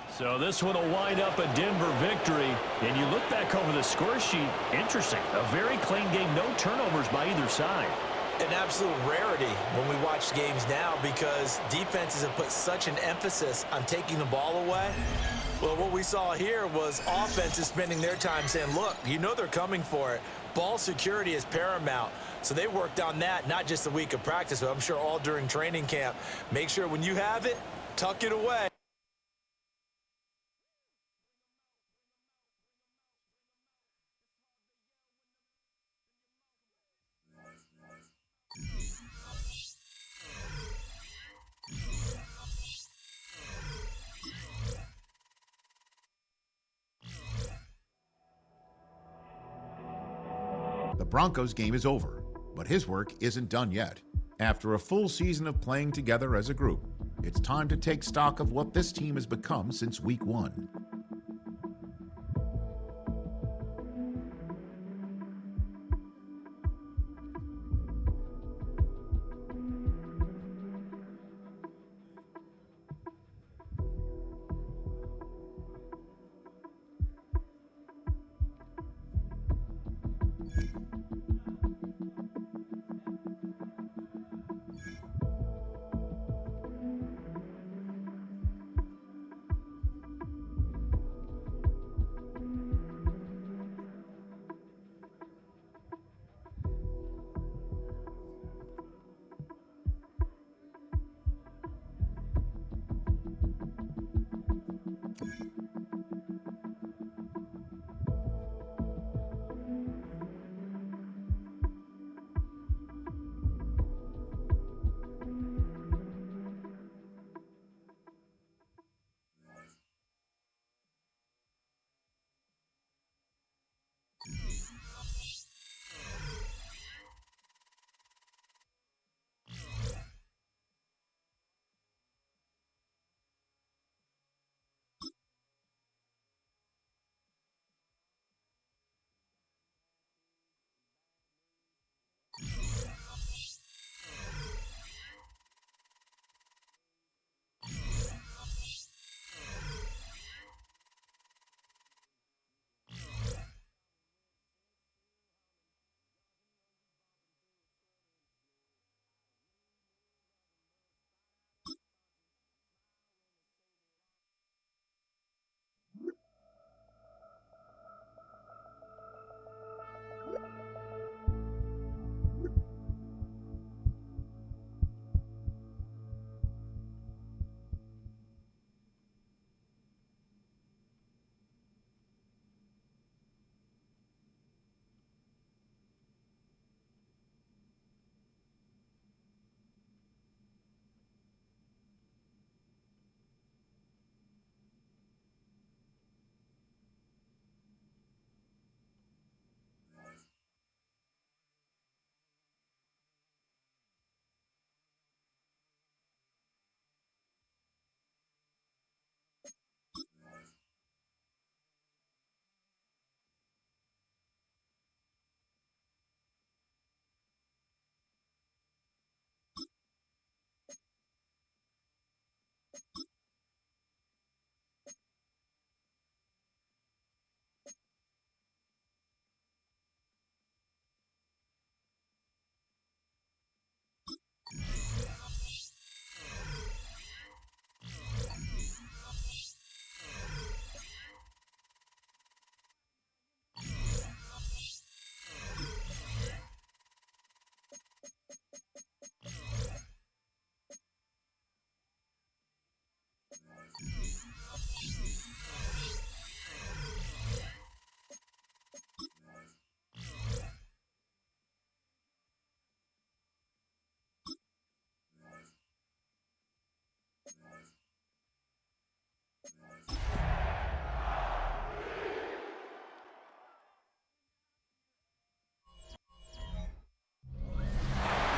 so this one will wind up a Denver victory. And you look back over the score sheet, interesting. A very clean game, no turnovers by either side. an absolute rarity when we watch games now because defenses have put such an emphasis on taking the ball away. Well, what we saw here was offenses spending their time saying, look, you know they're coming for it. Ball security is paramount. So they worked on that, not just a week of practice, but I'm sure all during training camp. Make sure when you have it, tuck it away. The Broncos game is over, but his work isn't done yet. After a full season of playing together as a group, it's time to take stock of what this team has become since week 1.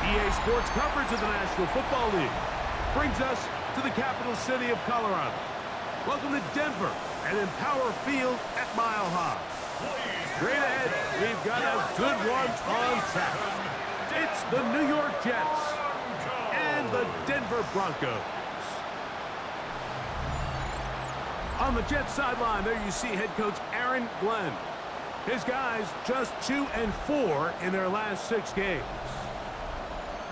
EA Sports coverage of the National Football League brings us to to the capital city of Colorado. Welcome to Denver and Empower Field at Mile High. Straight ahead, we've got a good one on tap. It's the New York Jets and the Denver Broncos. On the Jets sideline, there you see head coach Aaron Glenn. His guys just 2-4 in their last 6 games.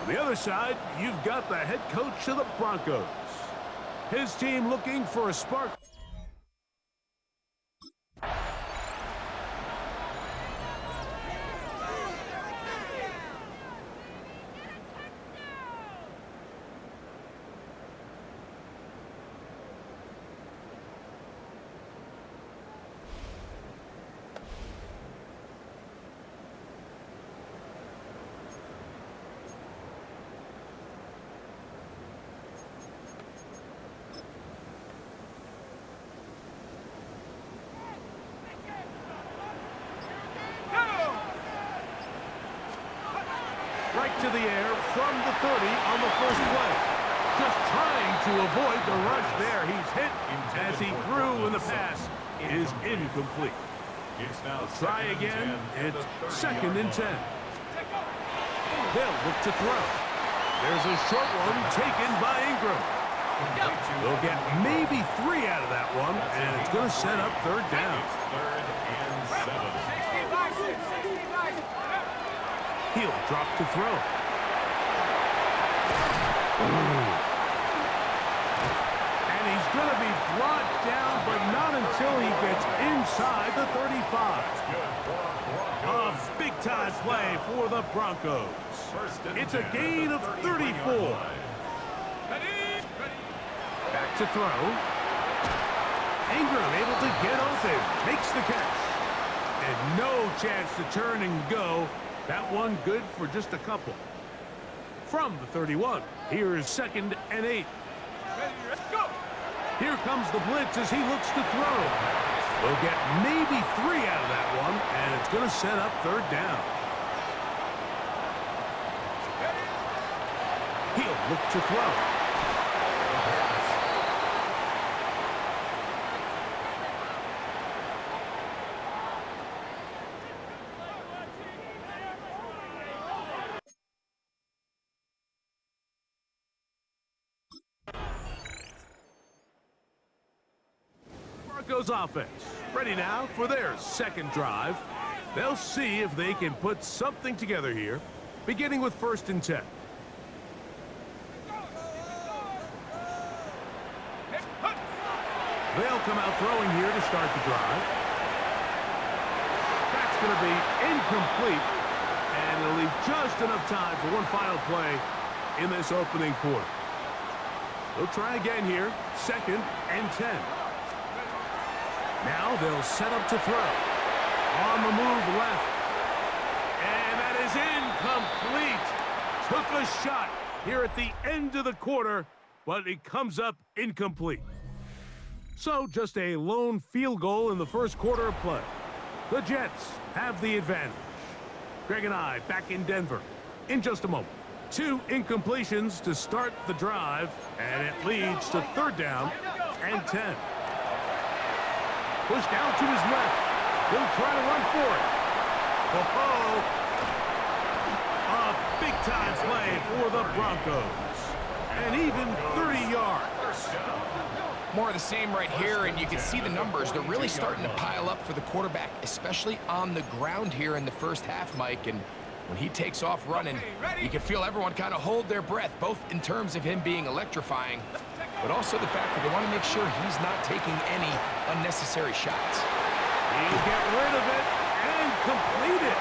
On the other side, you've got the head coach of the Broncos. His team looking for a spark. Right to the air from the 30 on the first play. Just trying to avoid the rush there. He's hit as he threw, and the pass is incomplete. They'll try again. It's 2nd and 10. They'll look to throw. There's a short one taken by Ingram. They'll get maybe 3 out of that one, and it's going to set up 3rd down. 3rd and 7. He'll drop to throw. And he's going to be brought down, but not until he gets inside the 35. A big-time play for the Broncos. It's a gain of 34. Back to throw. Ingram able to get open. Makes the catch. And no chance to turn and go. That one good for just a couple. From the 31, here is 2nd and 8. Here comes the blitz as he looks to throw. They'll get maybe 3 out of that one, and it's going to set up 3rd down. He'll look to throw. Broncos offense ready now for their 2nd drive. They'll see if they can put something together here, beginning with 1st and 10. They'll come out throwing here to start the drive. That's going to be incomplete, and it'll leave just enough time for one final play in this opening quarter. They'll try again here, 2nd and 10. Now they'll set up to throw. On the move left. And that is incomplete. Took a shot here at the end of the quarter, but it comes up incomplete. So just a lone field goal in the first quarter of play. The Jets have the advantage. Greg and I back in Denver in just a moment. 2 incompletions to start the drive, and it leads to 3rd down and 10. Pushed out to his left. He'll try to run for it. Oh, a big-time play for the Broncos. And even 30 yards. More of the same right here, and you can see the numbers. They're really starting to pile up for the quarterback, especially on the ground here in the first half, Mike. And when he takes off running, you can feel everyone kind of hold their breath, both in terms of him being electrifying, but also the fact that they want to make sure he's not taking any unnecessary shots. He'll get rid of it and complete it.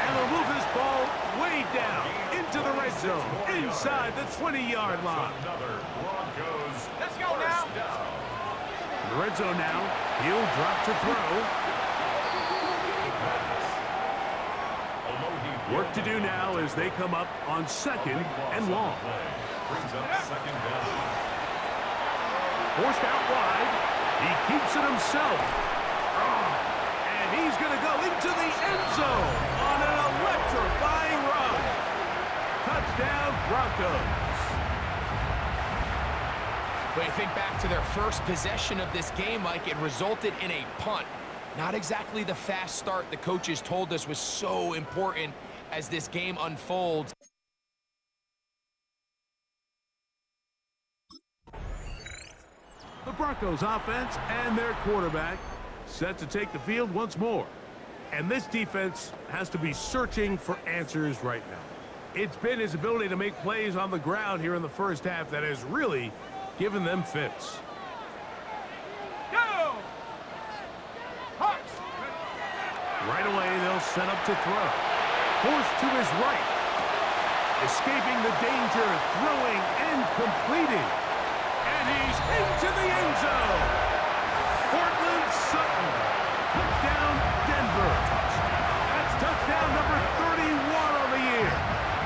And they'll move this ball way down into the red zone, inside the 20-yard line. Let's go now. In the red zone now, he'll drop to throw. Work to do now as they come up on 2nd and long. Forced out wide. He keeps it himself. And he's going to go into the end zone on an electrifying run. Touchdown, Broncos. But you think back to their first possession of this game, Mike, it resulted in a punt. Not exactly the fast start the coaches told us was so important as this game unfolds. The Broncos offense and their quarterback set to take the field once more. And this defense has to be searching for answers right now. It's been his ability to make plays on the ground here in the first half that has really given them fits. Go! Hawks! Right away, they'll set up to throw. Forced to his right. Escaping the danger, throwing and completing. And he's into the end zone. Portland Sutton. Touchdown, Denver. That's touchdown number 31 on the year.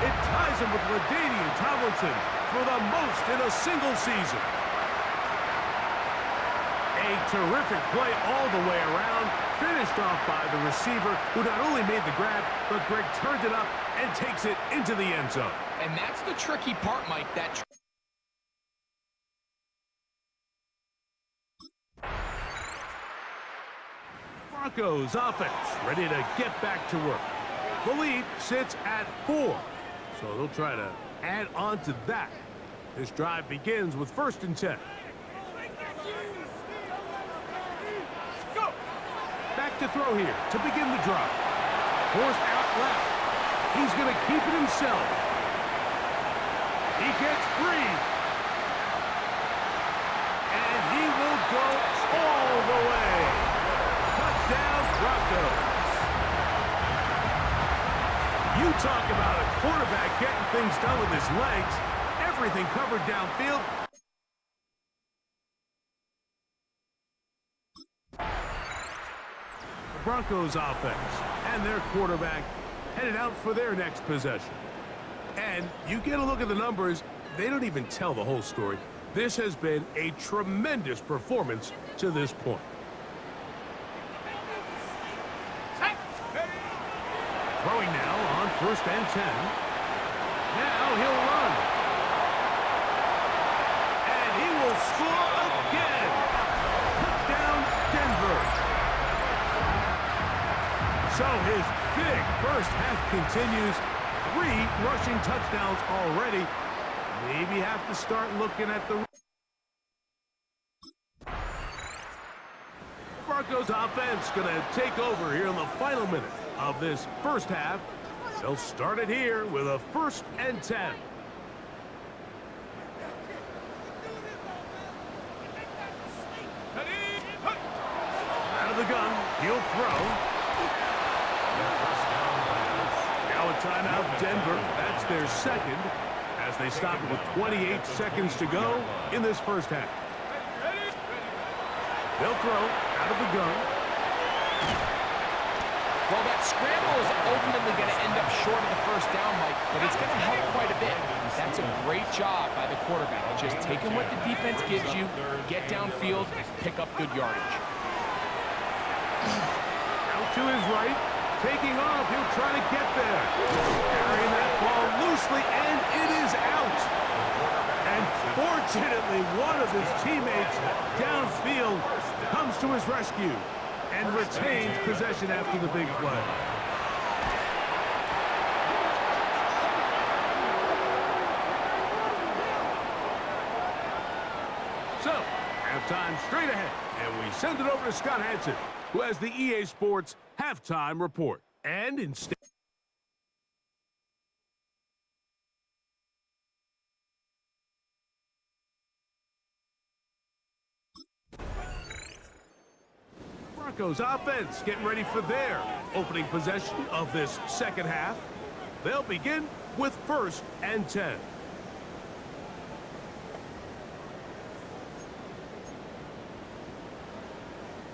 It ties him with LaDainian Tomlinson for the most in a single season. A terrific play all the way around, finished off by the receiver, who not only made the grab, but Greg turned it up and takes it into the end zone. And that's the tricky part, Mike. Broncos offense ready to get back to work. The lead sits at 4, so they'll try to add on to that. This drive begins with 1st and 10. Go! Back to throw here to begin the drive. Forced out left. He's going to keep it himself. He gets free. And he will go all the way. Touchdown, Broncos. You talk about a quarterback getting things done with his legs. Everything covered downfield. The Broncos offense and their quarterback headed out for their next possession. And you get a look at the numbers, they don't even tell the whole story. This has been a tremendous performance to this point. Throwing now on 1st and 10. Now he'll run. And he will score again. Touchdown, Denver. So his big first half continues. 3 rushing touchdowns already. Maybe have to start looking at the Broncos offense going to take over here in the final minute of this first half. They'll start it here with a 1st and 10. Out of the gun, he'll throw. Now a timeout, Denver. That's their second as they stop it with 28 seconds to go in this first half. They'll throw out of the gun. Well, that scramble is ultimately going to end up short of the first down, Mike, but it's going to help quite a bit. That's a great job by the quarterback. Just taking what the defense gives you, get downfield, pick up good yardage. Out to his right, taking off, he'll try to get there. Carrying that ball loosely, and it is out. And fortunately, one of his teammates downfield comes to his rescue and retains possession after the big play. So, halftime straight ahead, and we send it over to Scott Hansen, who has the EA Sports halftime report. And instead, Broncos offense getting ready for their opening possession of this second half. They'll begin with 1st and 10.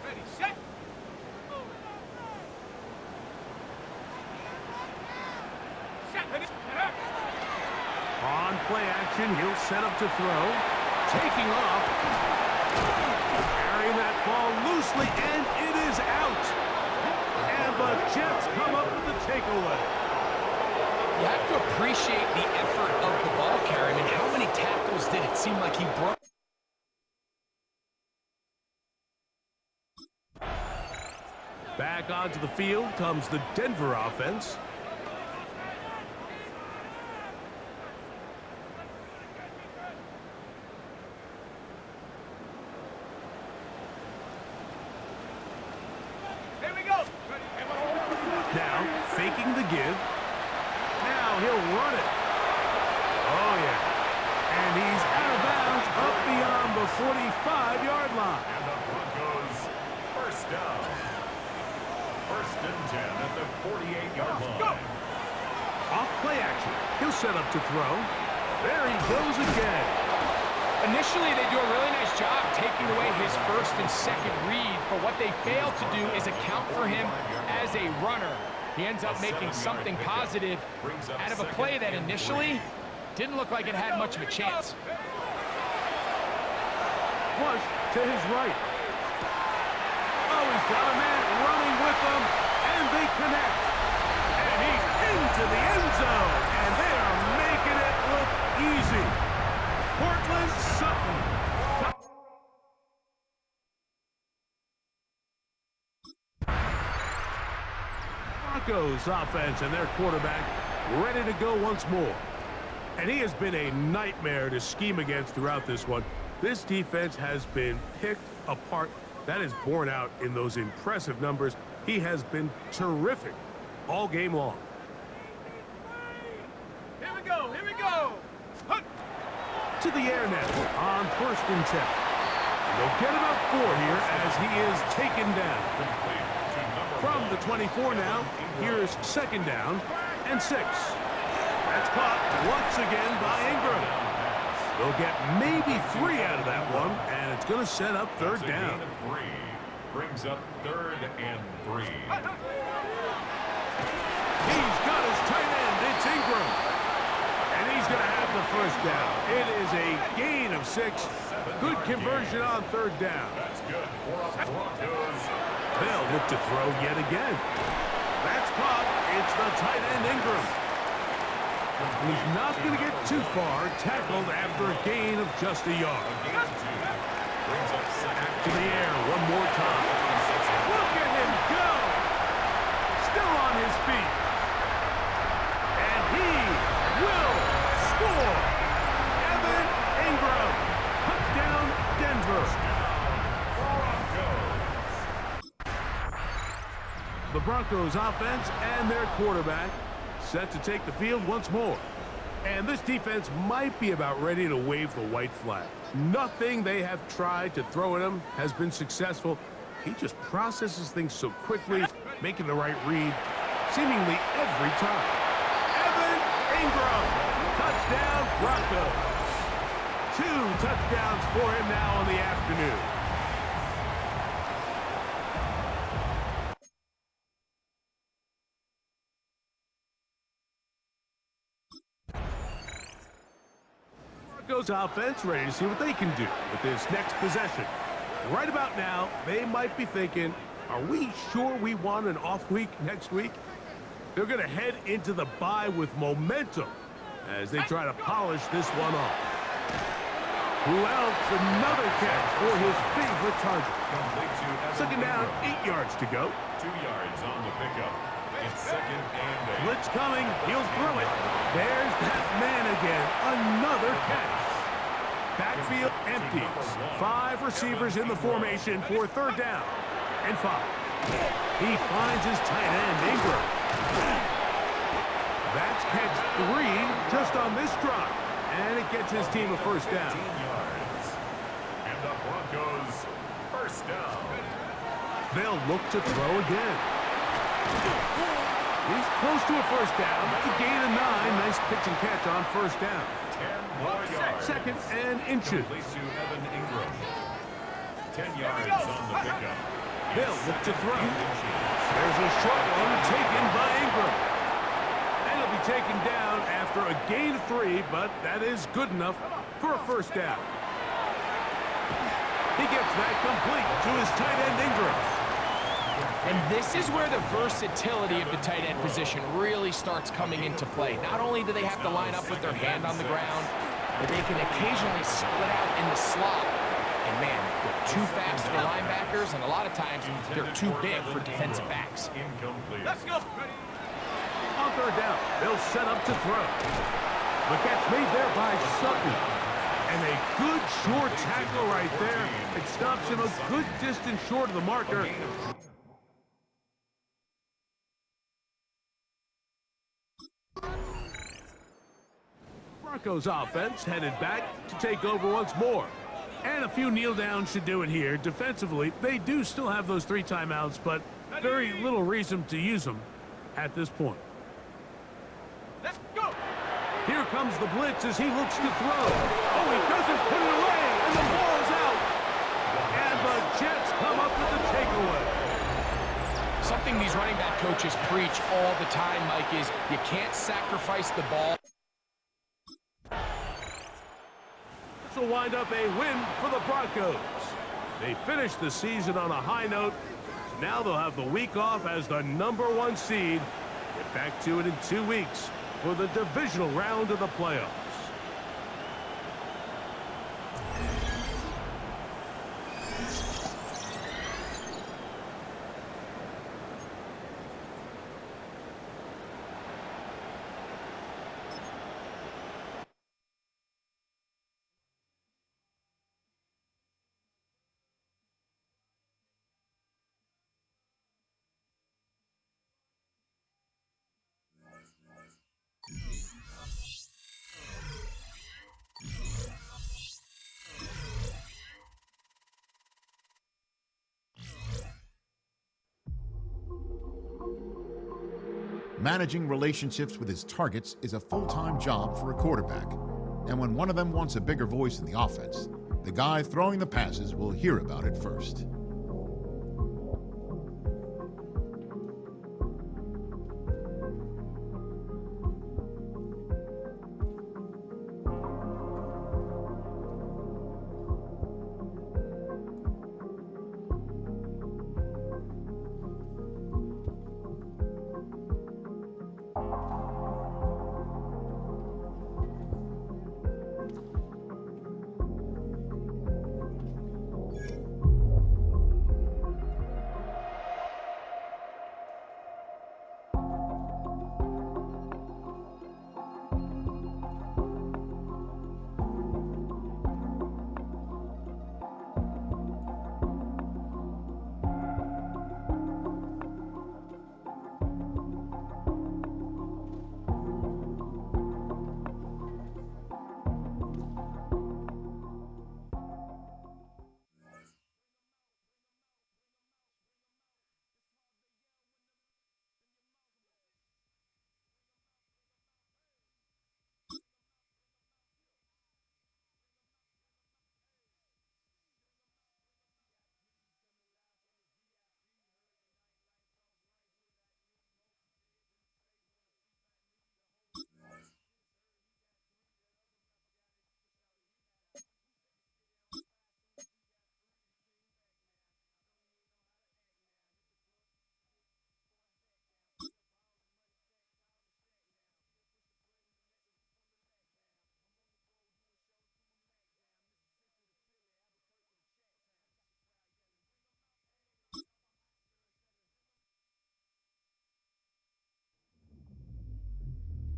Ready, set! Set! On play action, he'll set up to throw. Taking off. Carrying that ball loosely, and it is out. And the Jets come up with the takeaway. You have to appreciate the effort of the ball carrier. I mean, how many tackles did it seem like he broke? Back onto the field comes the Denver offense. Here we go. Now, faking the give. Now he'll run it. Oh, yeah. And he's out of bounds up beyond the 45-yard line. And the Broncos first down. First and 10 at the 48-yard line. Off play action. He'll set up to throw. There he goes again. Initially, they do a really nice job taking away his first and second read, but what they fail to do is account for him as a runner. He ends up making something positive out of a play that initially didn't look like it had much of a chance. Flush to his right. Oh, he's got a man running with them, and they connect. And he's into the end zone, and they are making it look easy. Portland Sutton. Broncos offense and their quarterback ready to go once more. And he has been a nightmare to scheme against throughout this one. This defense has been picked apart. That is borne out in those impressive numbers. He has been terrific all game long. Here we go. Here we go. To the air now on first and 10. And they'll get about 4 here as he is taken down. From the 24 now, here's second down and 6. That's caught once again by Ingram. They'll get maybe 3 out of that one, and it's going to set up third down. Brings up third and 3. He's got his tight end. It's Ingram. And he's going to have the first down. It is a gain of 6. Good conversion on third down. That's good for the Broncos. They'll look to throw yet again. That's caught. It's the tight end Ingram. He's not going to get too far. Tackled after a gain of just a yard. Back to the air one more time. Look at him go. Still on his feet. And he will score. Evan Ingram. Touchdown, Denver. The Broncos offense and their quarterback set to take the field once more. And this defense might be about ready to wave the white flag. Nothing they have tried to throw at him has been successful. He just processes things so quickly, making the right read seemingly every time. Evan Ingram, touchdown Broncos. 2 touchdowns for him now in the afternoon. Broncos offense ready to see what they can do with this next possession. Right about now, they might be thinking, are we sure we want an off week next week? They're going to head into the bye with momentum as they try to polish this one off. Who else? Another catch for his favorite target. Second down, 8 yards to go. 2 yards on the pickup. It's second and 8. Blitz coming. He'll throw it. There's that man again. Another catch. Backfield empties. 5 receivers in the formation for third down and 5. He finds his tight end, Ingram. That's catch 3 just on this drive. And it gets his team a first down. 15 yards. And the Broncos first down. They'll look to throw again. He's close to a first down. It's a gain of 9. Nice pitch and catch on first down. 10 more yards. Second and inches. Complete to Evan Ingram. 10 yards on the pickup. They'll look to throw. There's a short one taken by Ingram. And he'll be taken down after a gain of 3, but that is good enough for a first down. He gets that complete to his tight end Ingram. And this is where the versatility of the tight end position really starts coming into play. Not only do they have to line up with their hand on the ground, but they can occasionally split out in the slot. And man, they're too fast for linebackers, and a lot of times they're too big for defensive backs. Incomplete. Let's go. On third down, they'll set up to throw. The catch made there by Sutton. And a good short tackle right there. It stops him a good distance short of the marker. Broncos offense headed back to take over once more. And a few kneel downs should do it here. Defensively, they do still have those 3 timeouts, but very little reason to use them at this point. Let's go. Here comes the blitz as he looks to throw. Oh, he doesn't put it away, and the ball's out. And the Jets come up with the takeaway. Something these running back coaches preach all the time, Mike, is you can't sacrifice the ball. This will wind up a win for the Broncos. They finished the season on a high note. Now they'll have the week off as the #1 seed. Get back to it in 2 weeks for the divisional round of the playoffs. Managing relationships with his targets is a full-time job for a quarterback. And when one of them wants a bigger voice in the offense, the guy throwing the passes will hear about it first.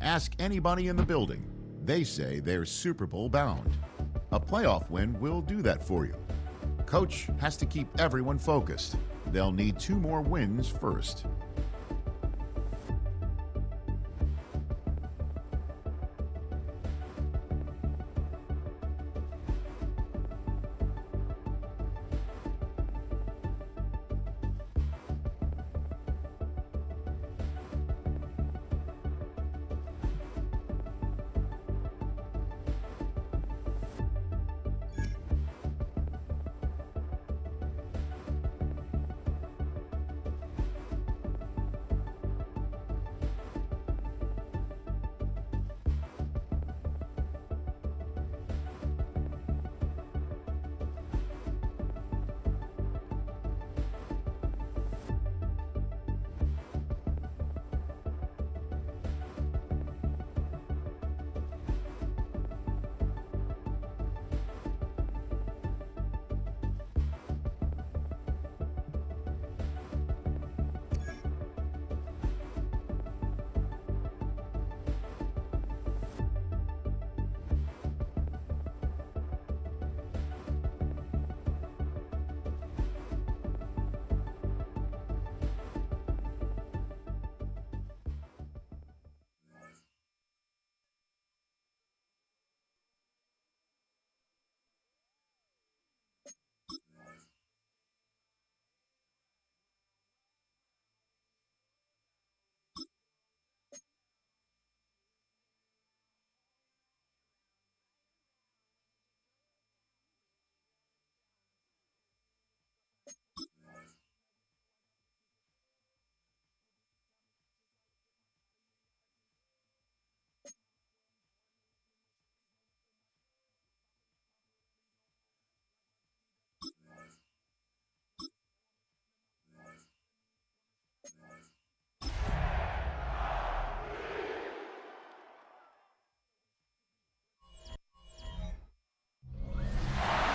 Ask anybody in the building. They say they're Super Bowl bound. A playoff win will do that for you. Coach has to keep everyone focused. They'll need 2 more wins first.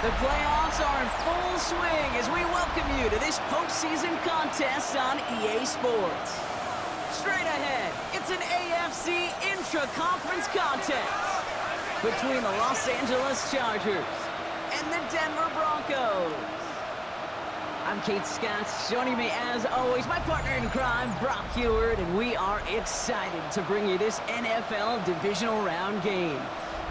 The playoffs are in full swing as we welcome you to this postseason contest on EA Sports. Straight ahead, it's an AFC intra-conference contest between the Los Angeles Chargers and the Denver Broncos. I'm Kate Scott. Joining me, as always, my partner in crime, Brock Heward, and we are excited to bring you this NFL divisional round game.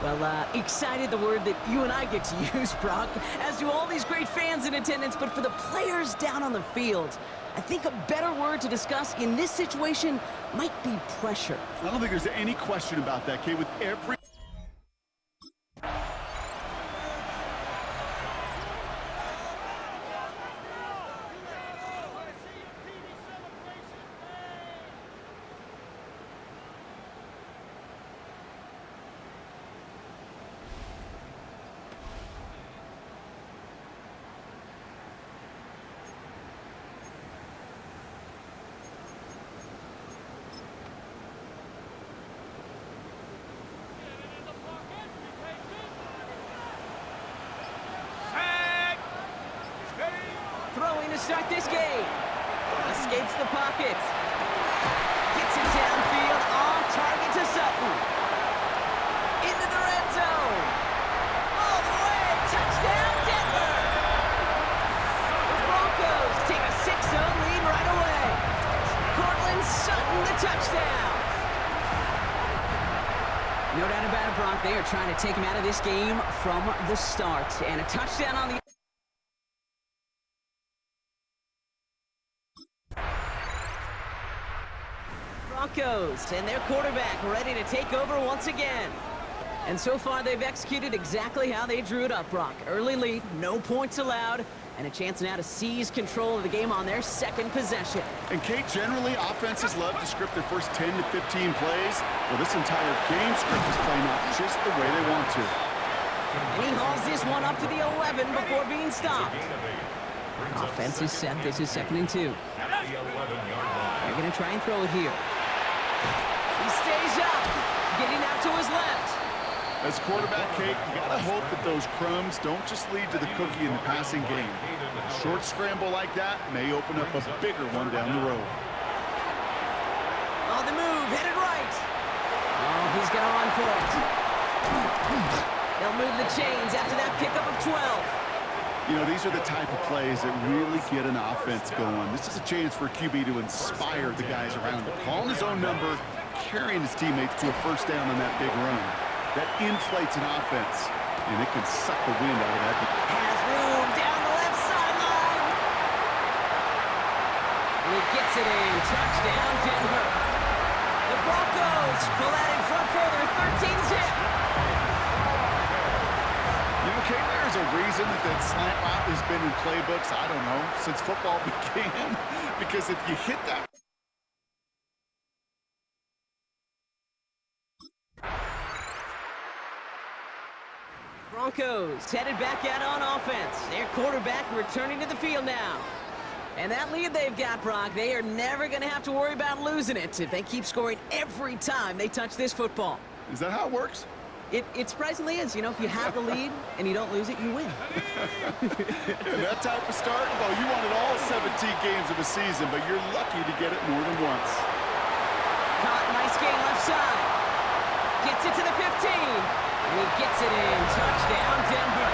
Well, excited, the word that you and I get to use, Brock, as do all these great fans in attendance, but for the players down on the field, I think a better word to discuss in this situation might be pressure. I don't think there's any question about that, Kate, with every... Throwing to start this game. Escapes the pocket. Gets it downfield, on target to Sutton. Into the red zone. All the way. Touchdown, Denver. The Broncos take a 6-0 lead right away. Cortland Sutton, the touchdown. No doubt about it, Brock. They are trying to take him out of this game from the start. And a touchdown on the... Broncos and their quarterback ready to take over once again. And so far they've executed exactly how they drew it up, Brock. Early lead, no points allowed, and a chance now to seize control of the game on their second possession. And Kate, generally offenses love to script their first 10 to 15 plays. Well, this entire game script is playing out just the way they want to. And he hauls this one up to the 11 before being stopped. Offense is set. This is 2nd and 2. They're going to try and throw it here. He stays up, getting out to his left. As quarterback, Kate, you gotta hope that those crumbs don't just lead to the cookie in the passing game. A short scramble like that may open up a bigger one down the road. On the move, headed right. Oh, he's gonna run for it. They'll move the chains after that pickup of 12. You know, these are the type of plays that really get an offense going. This is a chance for QB to inspire the guys around him. Calling his own number, carrying his teammates to a first down on that big run. That inflates an offense, and it can suck the wind out of that. Has room down the left sideline. He gets it in. Touchdown, Denver. The Broncos pull that in front further, 13-zip. You know, Kate, there's a reason that slant route has been in playbooks, I don't know, since football began. Because if you hit that... Broncos headed back out on offense. Their quarterback returning to the field now. And that lead they've got, Brock, they are never going to have to worry about losing it if they keep scoring every time they touch this football. Is that how it works? It surprisingly is. You know, if you have the lead and you don't lose it, you win. And that type of start, well, you wanted all 17 games of a season, but you're lucky to get it more than once. Caught, nice game left side. Gets it to the 15. And he gets it in. Touchdown, Denver.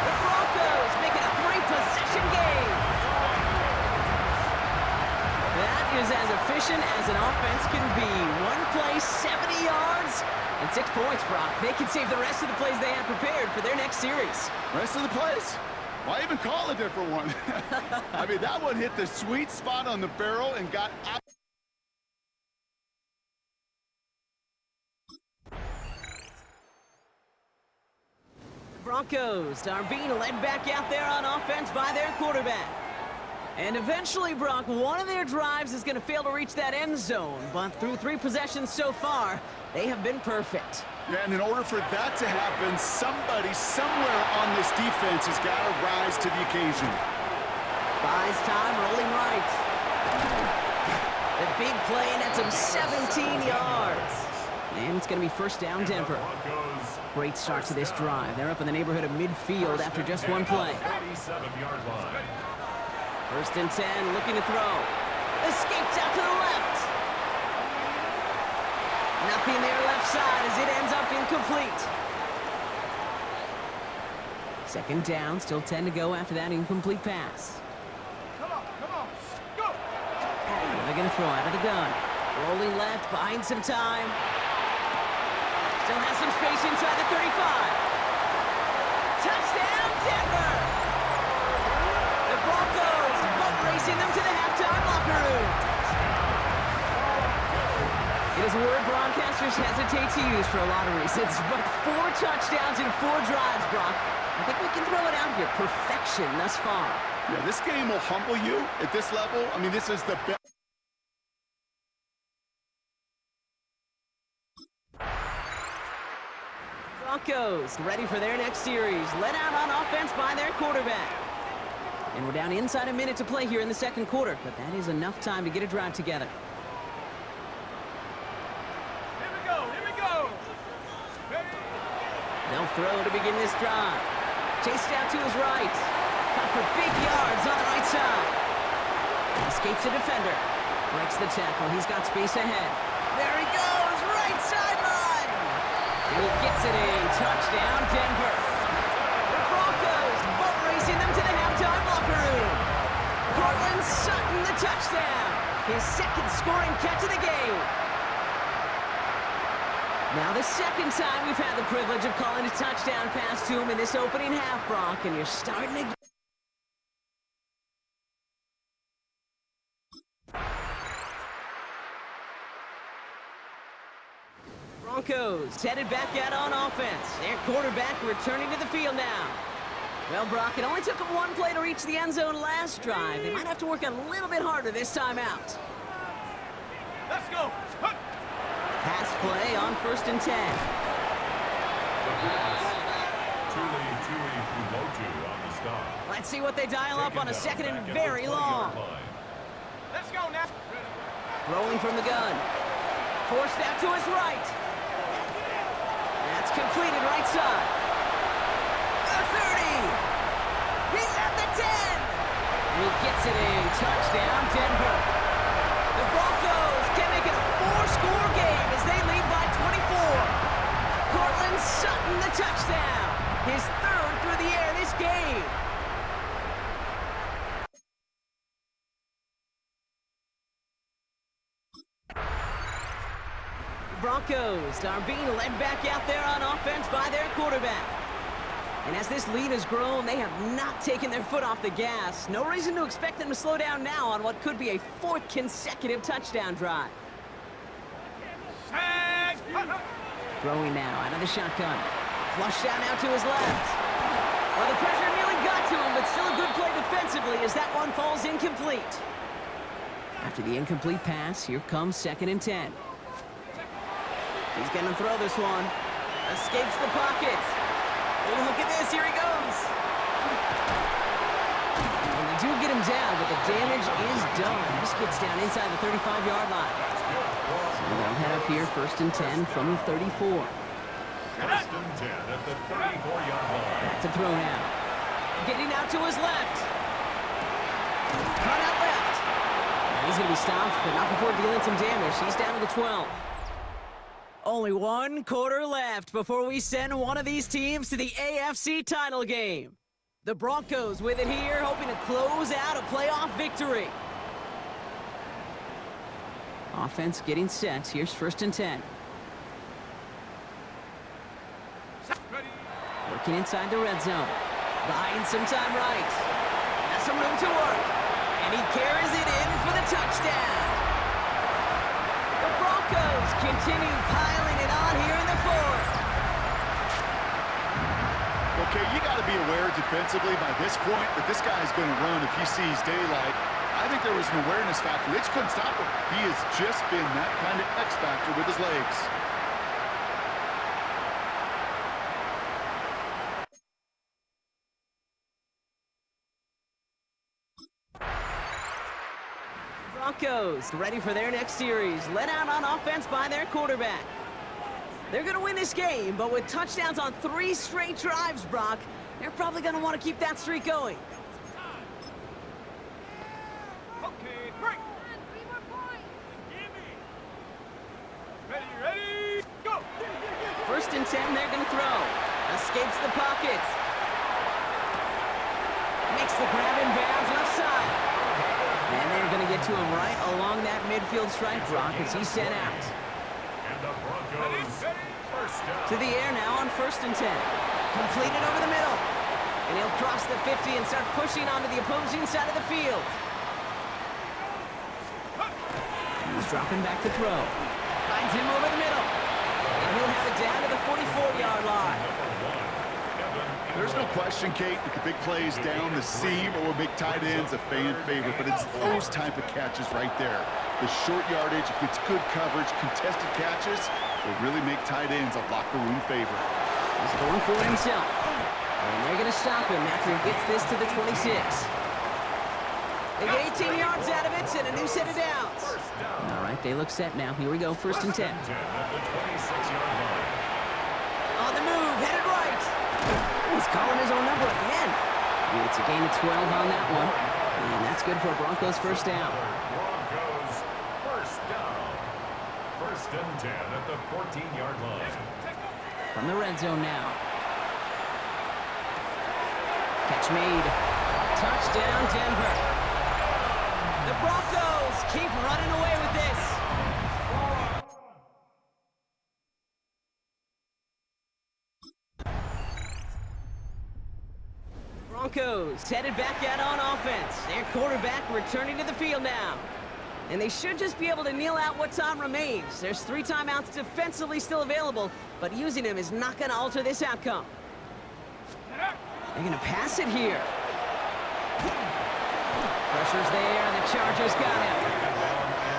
The Broncos make it a 3-possession game. That is as efficient as an offense can be. One play, 70 yards, and 6 points, Brock. They can save the rest of the plays they have prepared for their next series. Rest of the plays? Why even call a different one? I mean, that one hit the sweet spot on the barrel and got out. Broncos are being led back out there on offense by their quarterback. And eventually, Brock, one of their drives is going to fail to reach that end zone. But through 3 possessions so far, they have been perfect. Yeah, and in order for that to happen, somebody somewhere on this defense has got to rise to the occasion. Buys time, rolling right. The big play, and that's him 17 yards. And it's going to be first down, Denver. Great start to this drive. They're up in the neighborhood of midfield after just one play. 37-yard line. First and 10, looking to throw. Escapes out to the left. Nothing there left side as it ends up incomplete. Second down, still 10 to go after that incomplete pass. Come on, go! Now they're going to throw out of the gun. Rolling left, buying some time. Still has some space inside the 35. Touchdown, Denver! The Broncos boat racing them to the halftime locker room. It is a word broadcasters hesitate to use for a lot of reasons, but 4 touchdowns in 4 drives, Brock. I think we can throw it out here. Perfection thus far. Yeah, this game will humble you at this level. I mean, this is the best. Broncos ready for their next series. Led out on offense by their quarterback. And we're down inside a minute to play here in the second quarter, but that is enough time to get a drive together. Here we go! They'll throw to begin this drive. Chased out to his right. Cut for big yards on the right side. Escapes a defender. Breaks the tackle. He's got space ahead. There he goes, right sideline. He gets it in. Touchdown, Denver. The Broncos boat racing them to the halftime locker room. Cortland Sutton the touchdown. His second scoring catch of the game. Now the second time we've had the privilege of calling a touchdown pass to him in this opening half, Brock, and you're starting to... Broncos headed back out on offense. Their quarterback returning to the field now. Well, Brock, it only took them one play to reach the end zone last drive. They might have to work a little bit harder this time out. Let's go! Hup. Pass play on first and 10. Let's see what they dial up on a second and very long. Let's go now! Throwing from the gun. Forced out to his right. That's completed right side. The 30. He's at the 10. He gets it in. Touchdown, Denver. The Broncos can make it a 4-score game as they lead by 24. Cortland Sutton the touchdown. His third through the air this game. Broncos are being led back out there on offense by their quarterback. And as this lead has grown, they have not taken their foot off the gas. No reason to expect them to slow down now on what could be a 4th consecutive touchdown drive. Throwing now out of the shotgun. Flushed down out to his left. Well, the pressure nearly got to him, but still a good play defensively as that one falls incomplete. After the incomplete pass, here comes second and 10. He's going to throw this one. Escapes the pocket. Oh, look at this. Here he goes. And they do get him down, but the damage is done. This gets down inside the 35-yard line. So they'll head up here first and 10 from the 34. First and 10 at the 34-yard line. Back to throw now. Getting out to his left. Cut out left. And he's going to be stopped, but not before dealing some damage. He's down to the 12. Only one quarter left before we send one of these teams to the AFC title game. The Broncos with it here, hoping to close out a playoff victory. Offense getting set. Here's first and 10. Working inside the red zone. Buying some time right. Has some room to work. And he carries it in for the touchdown. The Broncos continue piling it on here in the 4th. Okay, you got to be aware defensively by this point that this guy's going to run if he sees daylight. I think there was an awareness factor. They just couldn't stop him. He has just been that kind of X factor with his legs. Broncos ready for their next series. Led out on offense by their quarterback. They're going to win this game, but with touchdowns on 3 straight drives, Brock, they're probably going to want to keep that streak going. Okay, break. 1st and 10, they're going to throw. Escapes the pocket. Makes the grab in bounds left side. And they're going to get to him right along that midfield stripe, Brock, as he's sent out. And the Broncos first down. To the air now on 1st and 10. Completed over the middle. And he'll cross the 50 and start pushing onto the opposing side of the field. He's dropping back to throw. Finds him over the middle. And he'll have it down to the 44-yard line. There's no question, Kate, that the big plays down the seam or big tight ends a fan favorite, but it's those type of catches right there. The short yardage, it gets good coverage, contested catches will really make tight ends a locker room favorite. He's going for it himself. And they're going to stop him after he gets this to the 26. They get 18 yards out of it and a new set of downs. All right, they look set now. Here we go, 1st and 10. At the 26-yard line. On the move, headed right. He's calling his own number again. It's a gain of 12 on that one. And that's good for a Broncos first down. Broncos first down. 1st and 10 at the 14-yard line. From the red zone now. Catch made. Touchdown, Denver. The Broncos keep running away with this. Broncos headed back out on offense. Their quarterback returning to the field now. And they should just be able to kneel out what time remains. There's 3 timeouts defensively still available, but using them is not going to alter this outcome. They're going to pass it here. Pressure's there, and the Chargers got him.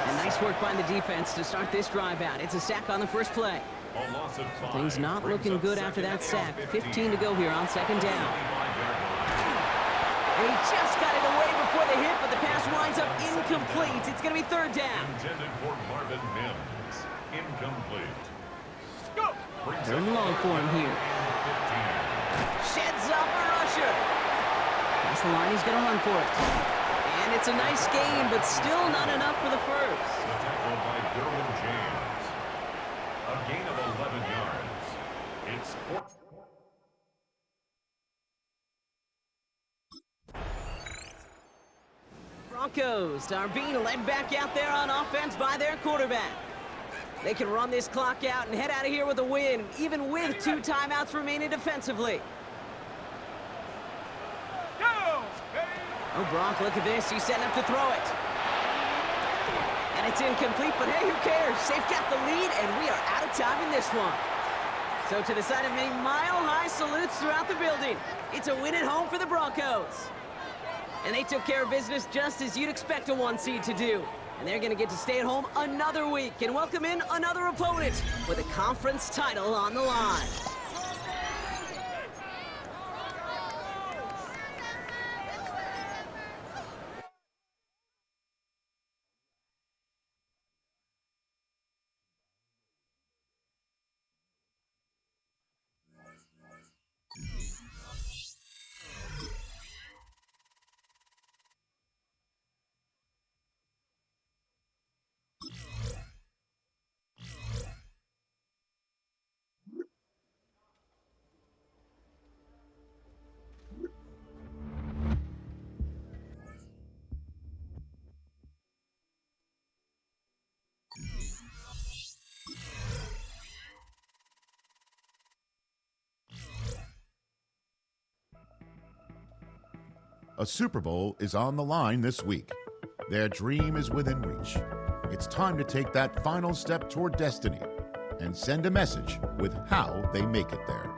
And nice work by the defense to start this drive out. It's a sack on the first play. Things not looking good after that sack. 15 to go here on 2nd down. And he just got it away before the hit, but the pass winds up incomplete. It's going to be 3rd down. Intended for Marvin Mims. Incomplete. Go. 3rd and long for him here. Sheds off a rusher. That's the line, he's going to run for it. And it's a nice gain, but still not enough for the first. The tackle by Derwin James. A gain of 11 yards. It's 4. Broncos are being led back out there on offense by their quarterback. They can run this clock out and head out of here with a win, even with 2 timeouts remaining defensively. Go. Oh, Brock, look at this. He's setting up to throw it. And it's incomplete, but hey, who cares? They've got the lead, and we are out of time in this one. So to the side of many mile-high salutes throughout the building, it's a win at home for the Broncos. And they took care of business just as you'd expect a 1 seed to do. And they're going to get to stay at home another week and welcome in another opponent with a conference title on the line. A Super Bowl is on the line this week. Their dream is within reach. It's time to take that final step toward destiny and send a message with how they make it there.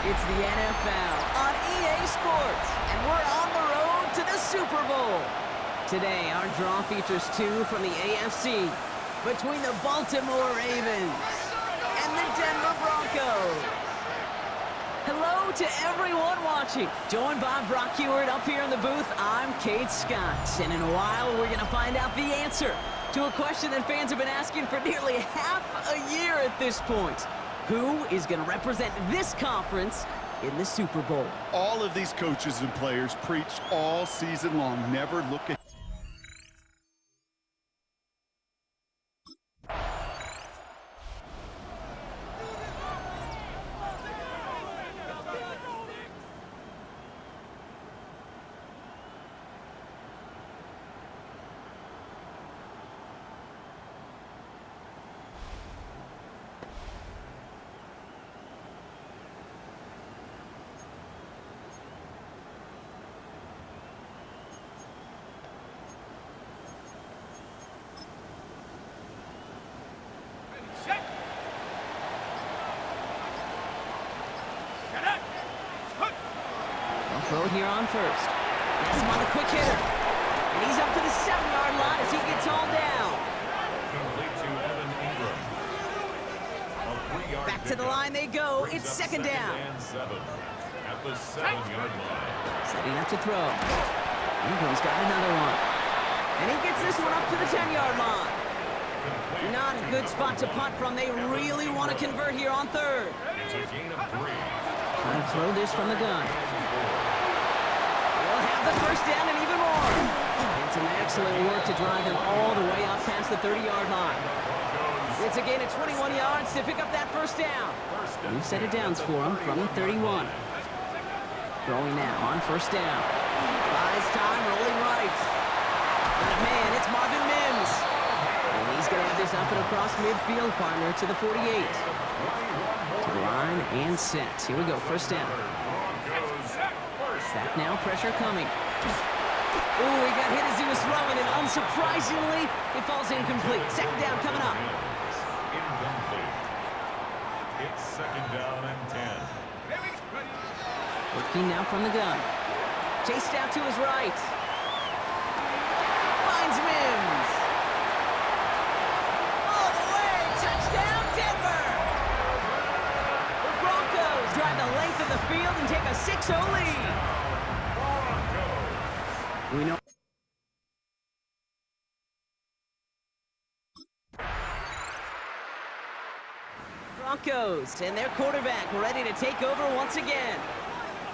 It's the NFL on EA Sports, and we're on the road to the Super Bowl. Today, our draw features two from the AFC between the Baltimore Ravens and the Denver Broncos. Hello to everyone watching. Joined by Brock Heward up here in the booth, I'm Kate Scott. And in a while, we're going to find out the answer to a question that fans have been asking for nearly half a year at this point. Who is going to represent this conference in the Super Bowl? All of these coaches and players preach all season long, never look at Throw here on first. Has him on the quick hitter. And he's up to the 7-yard line as he gets all down. Complete to Evan Ingram. A 3-yard Back to the line they go. It's second down. And 7 at the 7-yard line. Setting up to throw. Ingram's got another one. And he gets this one up to the 10-yard line. Not a good spot to punt from. They really want to convert here on third. It's a gain of 3. Trying to throw this from the gun. They'll have the first down and even more. And some excellent work to drive them all the way up past the 30-yard line. It's a gain of 21 yards to pick up that first down. New set of downs for him from the 31. Throwing now on first down. Buys time, rolling right. But man, it's Marvin Mims. And he's going to have this up and across midfield, partner, to the 48. To the line and set. Here we go, first down. Back now, pressure coming. Ooh, he got hit as he was throwing, and unsurprisingly, it falls incomplete. Second down coming up. Incomplete. It's second down and 10. Working now from the gun. Chased out to his right. Finds Mims. All the way, touchdown Denver! The Broncos drive the length of the field and take a 6-0 lead. We know. Broncos and their quarterback ready to take over once again.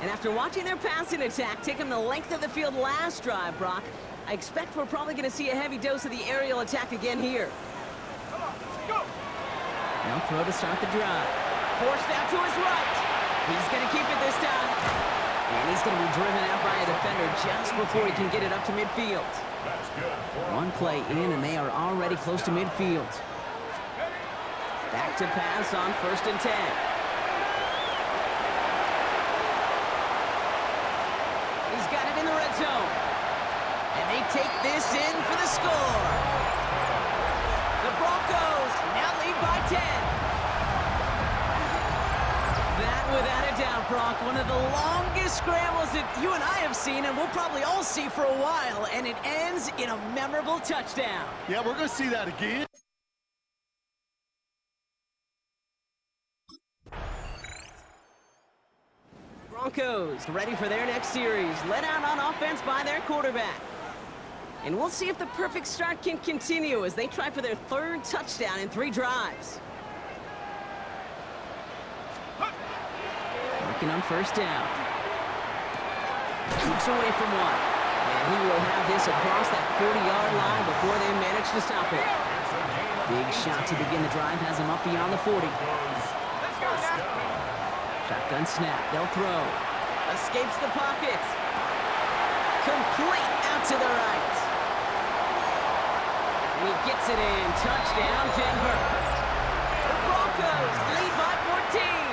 And after watching their passing attack take them the length of the field last drive, Brock, I expect we're probably going to see a heavy dose of the aerial attack again here. Now throw to start the drive. Forced out to his right. He's going to keep it this time. And he's going to be driven out by a defender just before he can get it up to midfield. One play in, and they are already close to midfield. Back to pass on first and 10. He's got it in the red zone. And they take this in for the score. The Broncos now lead by 10. That, without a doubt, Brock, one of the longest scrambles that you and I have seen, and we'll probably all see for a while, and it ends in a memorable touchdown. Yeah, we're going to see that again. Broncos ready for their next series, led out on offense by their quarterback. And we'll see if the perfect start can continue as they try for their third touchdown in 3 drives. Working on first down. Keeps away from one. And he will have this across that 40-yard line before they manage to stop it. Big shot to begin the drive has him up beyond the 40. Shotgun snap. They'll throw. Escapes the pocket. Complete out to the right. He gets it in. Touchdown, Denver. The Broncos lead by 14.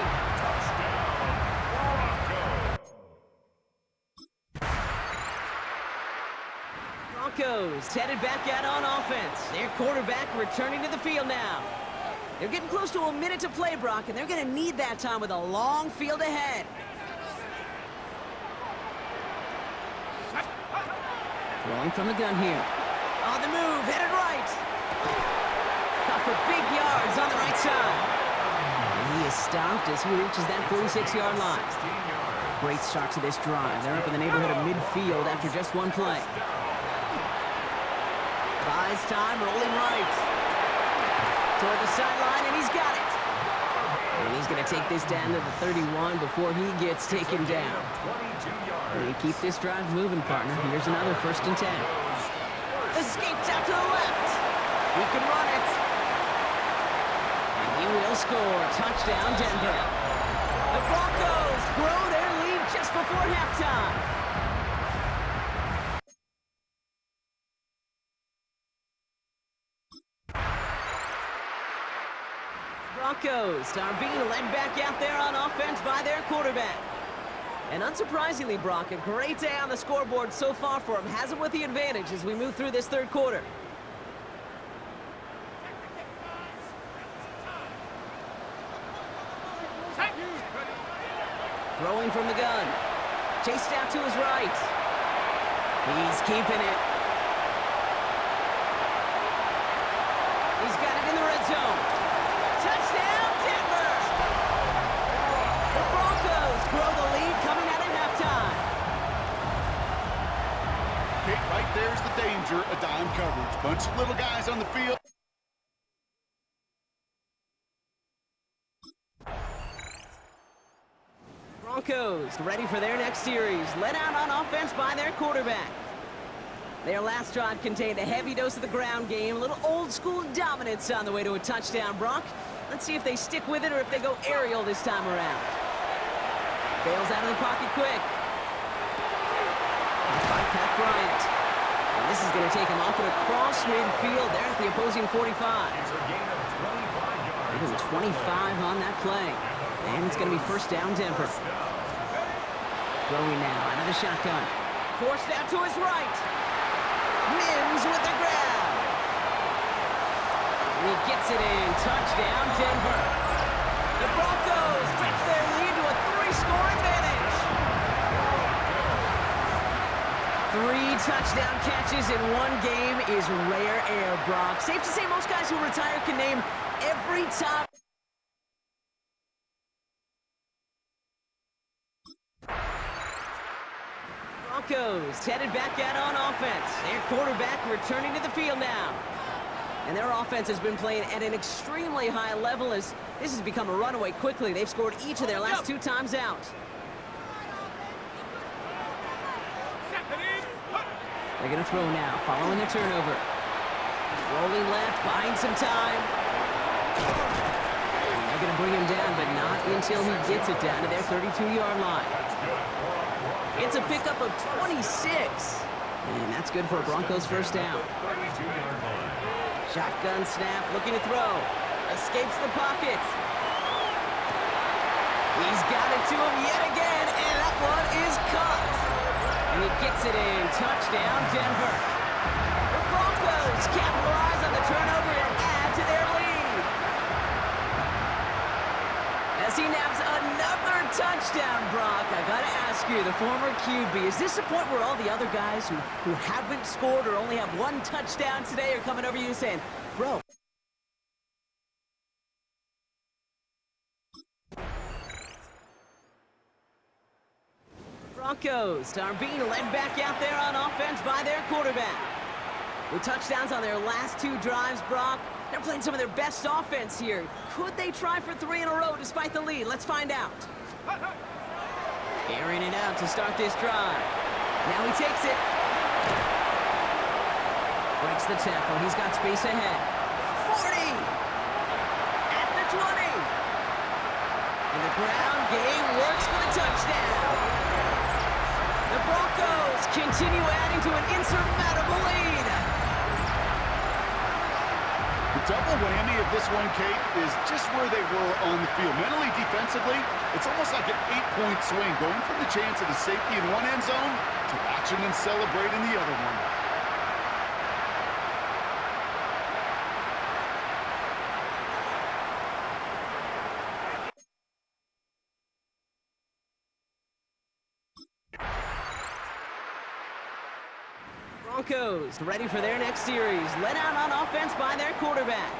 Broncos headed back out on offense. Their quarterback returning to the field now. They're getting close to a minute to play, Brock, and they're going to need that time with a long field ahead. Throwing from the gun here. On the move, headed right. Caught for big yards on the right side. And he is stopped as he reaches that 46-yard line. Great start to this drive. They're up in the neighborhood of midfield after just one play. Buys time, rolling right. Toward the sideline, and he's got it. And he's going to take this down to the 31 before he gets taken down. And keep this drive moving, partner. Here's another 1st and 10. Escapes out to the left. He can run it. And he will score. Touchdown, Denver. The Broncos grow their lead just before halftime. Broncos are being led back out there on offense by their quarterback. And unsurprisingly, Brock, a great day on the scoreboard so far for him. Has him with the advantage as we move through this 3rd quarter. Throwing from the gun. Chased out to his right. He's keeping it. He's got it in the red zone. Touchdown, Denver! The Broncos grow the lead coming out at halftime. Kate, right there's the danger of dime coverage. Bunch of little guys on the field. Broncos ready for their next series. Led out on offense by their quarterback. Their last drive contained a heavy dose of the ground game, a little old-school dominance on the way to a touchdown, Brock. Let's see if they stick with it or if they go aerial this time around. Bails out of the pocket quick. By Pat Bryant. And this is going to take him off and across midfield there at the opposing 45. Give him 25 on that play. And it's going to be 1st down, Denver. Throwing now out of the shotgun. Forced out to his right. Mims with the grab. He gets it in. Touchdown, Denver. The Broncos stretch their lead to a 3-score advantage. 3 touchdown catches in one game is rare air, Brock. Safe to say most guys who retire can name every top. Broncos headed back out on offense. Their quarterback returning to the field now. And their offense has been playing at an extremely high level as this has become a runaway quickly. They've scored each of their last 2 times out. They're going to throw now, following the turnover. Rolling left, buying some time. And they're going to bring him down, but not until he gets it down to their 32-yard line. It's a pickup of 26. And that's good for a Broncos 1st down. Shotgun snap, looking to throw. Escapes the pocket. He's got it to him yet again, and that one is caught. And he gets it in. Touchdown, Denver. The Broncos capitalize on the turnover and add to their lead. As he naps another touchdown, Brock, I gotta ask you, the former QB, is this a point where all the other guys who haven't scored or only have 1 touchdown today are coming over you saying, bro? Broncos are being led back out there on offense by their quarterback. With touchdowns on their last 2 drives, Brock, they're playing some of their best offense here. Could they try for 3 in a row despite the lead? Let's find out. Airing it out to start this drive. Now he takes it. Breaks the tackle. He's got space ahead. 40! At the 20! And the ground game works for the touchdown. The Broncos continue adding to an insurmountable lead. The double whammy of this one, Kate, is just where they were on the field. Mentally, defensively, it's almost like an 8-point swing, going from the chance of the safety in one end zone to watching them celebrate in the other one. Broncos ready for their next series, led out on offense by their quarterback.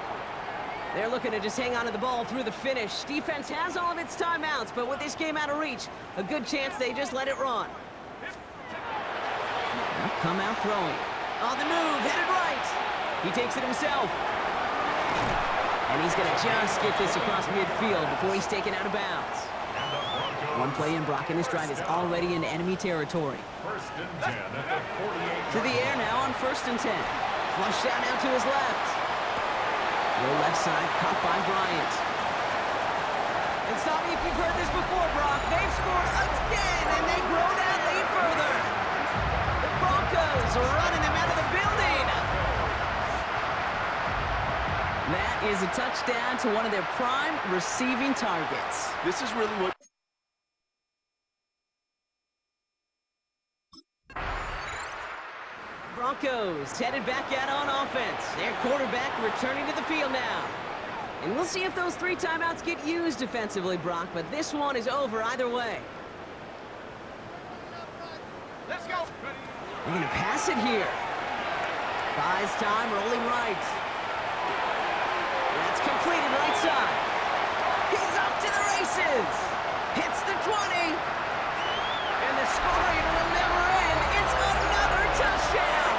They're looking to just hang on to the ball through the finish. Defense has all of its timeouts, but with this game out of reach, a good chance they just let it run. They'll come out throwing. On the move, headed right. He takes it himself. And he's going to just get this across midfield before he's taken out of bounds. One play in, Brock, and this drive is already in enemy territory. First and 10 at the 48. To the air now on 1st and 10. Flush down out to his left. Low left side, caught by Bryant. And stop me if you've heard this before, Brock. They've scored again, and they grow that lead further. The Broncos are running them out of the building. That is a touchdown to one of their prime receiving targets. This is really what... Broncos headed back out on offense. Their quarterback returning to the field now. And we'll see if those 3 timeouts get used defensively, Brock, but this one is over either way. Let's go. They're going to pass it here. Buys time, rolling right. That's completed right side. He's off to the races. Hits the 20. And the scoring will never end. It's another touchdown.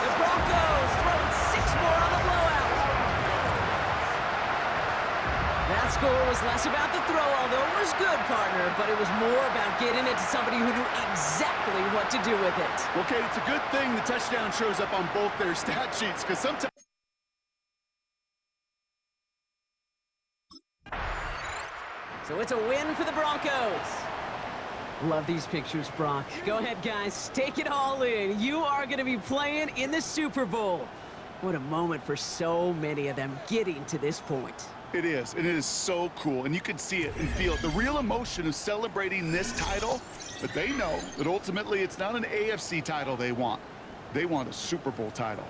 The Broncos throwing 6 more on the blowout. That score was less about the throw, although it was good, partner, but it was more about getting it to somebody who knew exactly what to do with it. Okay, it's a good thing the touchdown shows up on both their stat sheets, because sometimes... So it's a win for the Broncos. Love these pictures, Brock. Go ahead, guys. Take it all in. You are going to be playing in the Super Bowl. What a moment for so many of them getting to this point. It is, and it is so cool, and you can see it and feel it. The real emotion of celebrating this title, but they know that ultimately it's not an AFC title they want. They want a Super Bowl title.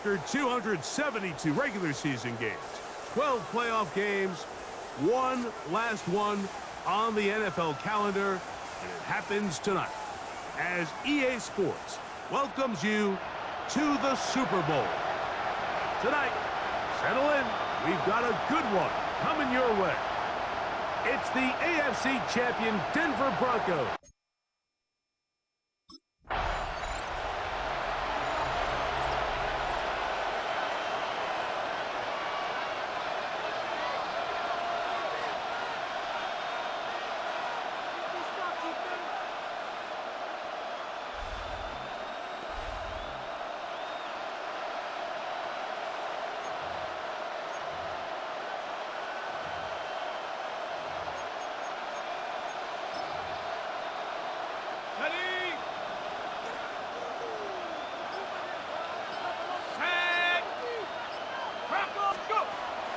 record 272 regular season games, 12 playoff games, one last one on the NFL calendar, and it happens tonight as EA Sports welcomes you to the Super Bowl. Tonight, settle in. We've got a good one coming your way. It's the AFC champion Denver Broncos.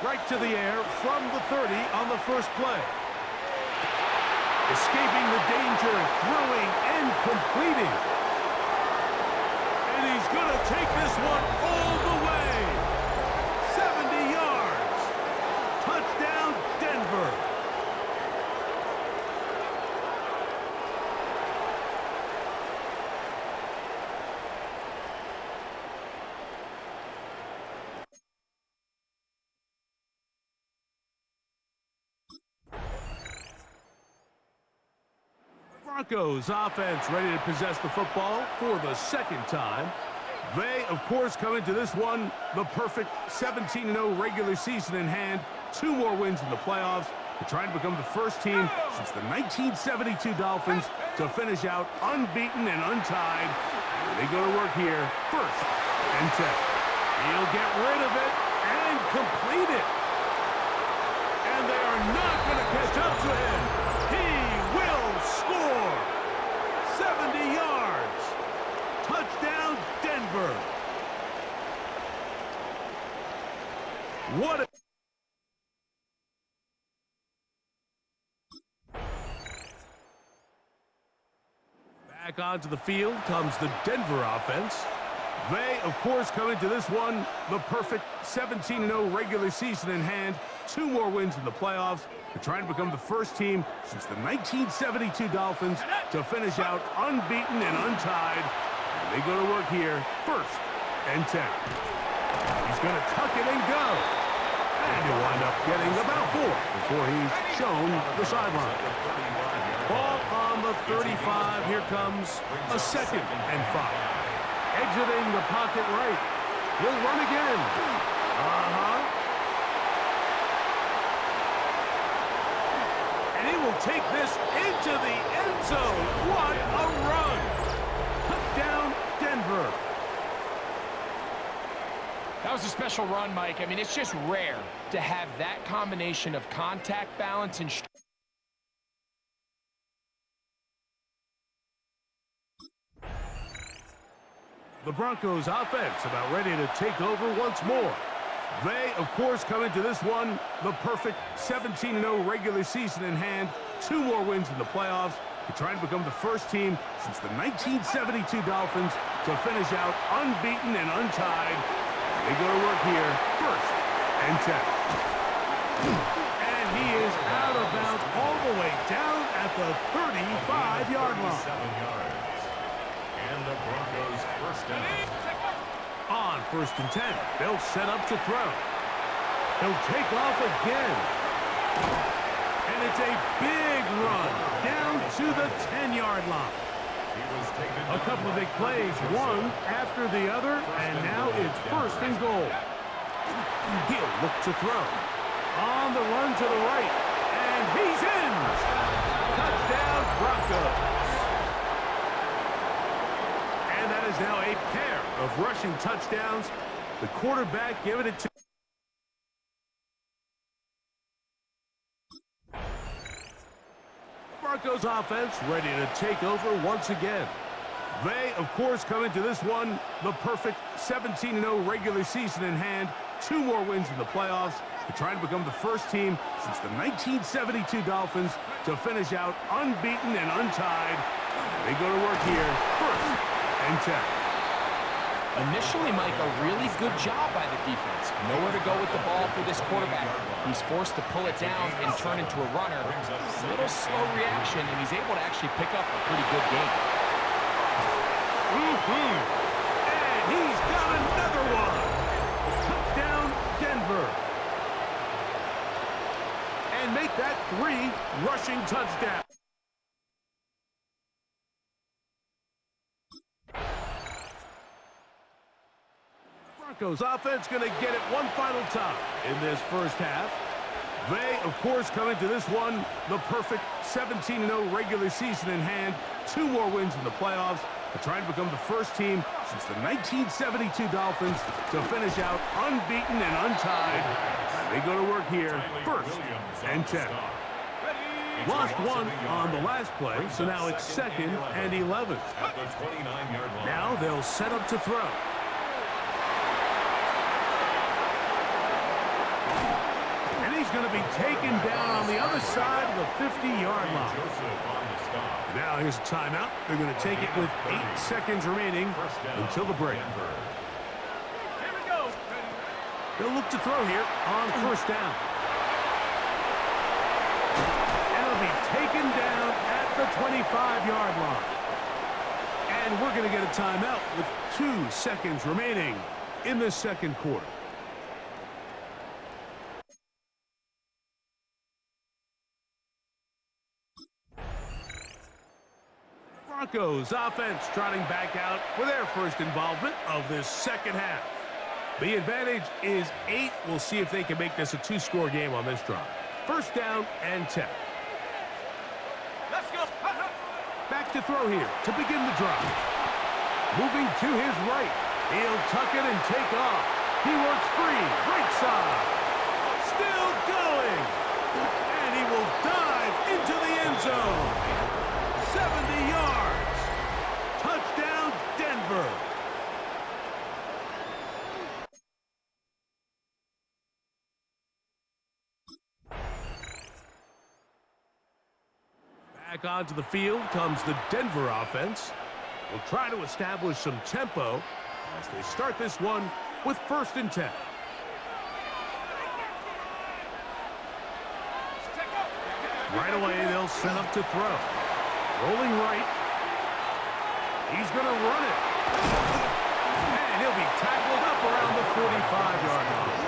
Right to the air from the 30 on the first play. Escaping the danger, throwing and completing. And he's going to take this one all the way. 70 yards. Touchdown, Denver. Broncos offense ready to possess the football for the second time. They, of course, come into this one the perfect 17-0 regular season in hand. 2 more wins in the playoffs to try and become the first team since the 1972 Dolphins to finish out unbeaten and untied. They go to work here, 1st and 10. He'll get rid of it and complete it. And they are not going to catch up to him. He will score. 70 yards. Touchdown, Denver. What a... Back onto the field comes the Denver offense. They, of course, come into this one the perfect 17-0 regular season in hand. 2 more wins in the playoffs to try and become the first team since the 1972 Dolphins to finish out unbeaten and untied. And they go to work here, 1st and 10. He's going to tuck it and go. And he'll wind up getting about 4 before he's shown the sideline. Ball on the 35. Here comes a 2nd and 5. Exiting the pocket right. He'll run again. And he will take this into the end zone. What a run. Touchdown, Denver. That was a special run, Mike. I mean, it's just rare to have that combination of contact balance and... The Broncos offense about ready to take over once more. They, of course, come into this one the perfect 17-0 regular season in hand. 2 more wins in the playoffs to try and become the first team since the 1972 Dolphins to finish out unbeaten and untied. They go to work here, 1st and 10. And he is out of bounds all the way down at the 35-yard line. And the Broncos first down. On 1st and 10, they'll set up to throw. He'll take off again. And it's a big run down to the 10-yard line. A couple of big plays, one after the other, and now it's 1st and goal. He'll look to throw. On the run to the right, and he's in! Touchdown, Broncos. And that is now a pair of rushing touchdowns. The quarterback giving it to... Broncos offense ready to take over once again. They, of course, come into this one the perfect 17-0 regular season in hand. 2 more wins in the playoffs to try and become the first team since the 1972 Dolphins to finish out unbeaten and untied. They go to work here, 1st and 10. Initially, Mike, a really good job by the defense. Nowhere to go with the ball for this quarterback. He's forced to pull it down and turn into a runner. A little slow reaction, and he's able to actually pick up a pretty good game. And he's got another one. Touchdown, Denver. And make that 3 rushing touchdowns. Broncos offense going to get it one final time in this first half. They, of course, come into this one the perfect 17-0 regular season in hand. 2 more wins in the playoffs. They're trying to become the first team since the 1972 Dolphins to finish out unbeaten and untied. And they go to work here, 1st and 10. Lost 1 on the last play, so now it's 2nd and 11. Now they'll set up to throw. And he's going to be taken down on the other side of the 50-yard line. Now here's a timeout. They're going to take it with 8 seconds remaining until the break. They'll look to throw here on 1st down. And it'll be taken down at the 25-yard line. And we're going to get a timeout with 2 seconds remaining in the 2nd quarter. Broncos offense trotting back out for their first involvement of this 2nd half. The advantage is 8. We'll see if they can make this a 2-score game on this drive. 1st down and 10. Let's go. Back to throw here to begin the drive. Moving to his right. He'll tuck it and take off. He works free. Right side. Still going. And he will dive into the end zone. 70 yards. Touchdown, Denver. Back onto the field comes the Denver offense. We'll try to establish some tempo as they start this one with 1st and 10. Right away, they'll set up to throw. Rolling right. He's going to run it. And he'll be tackled up around the 45-yard line.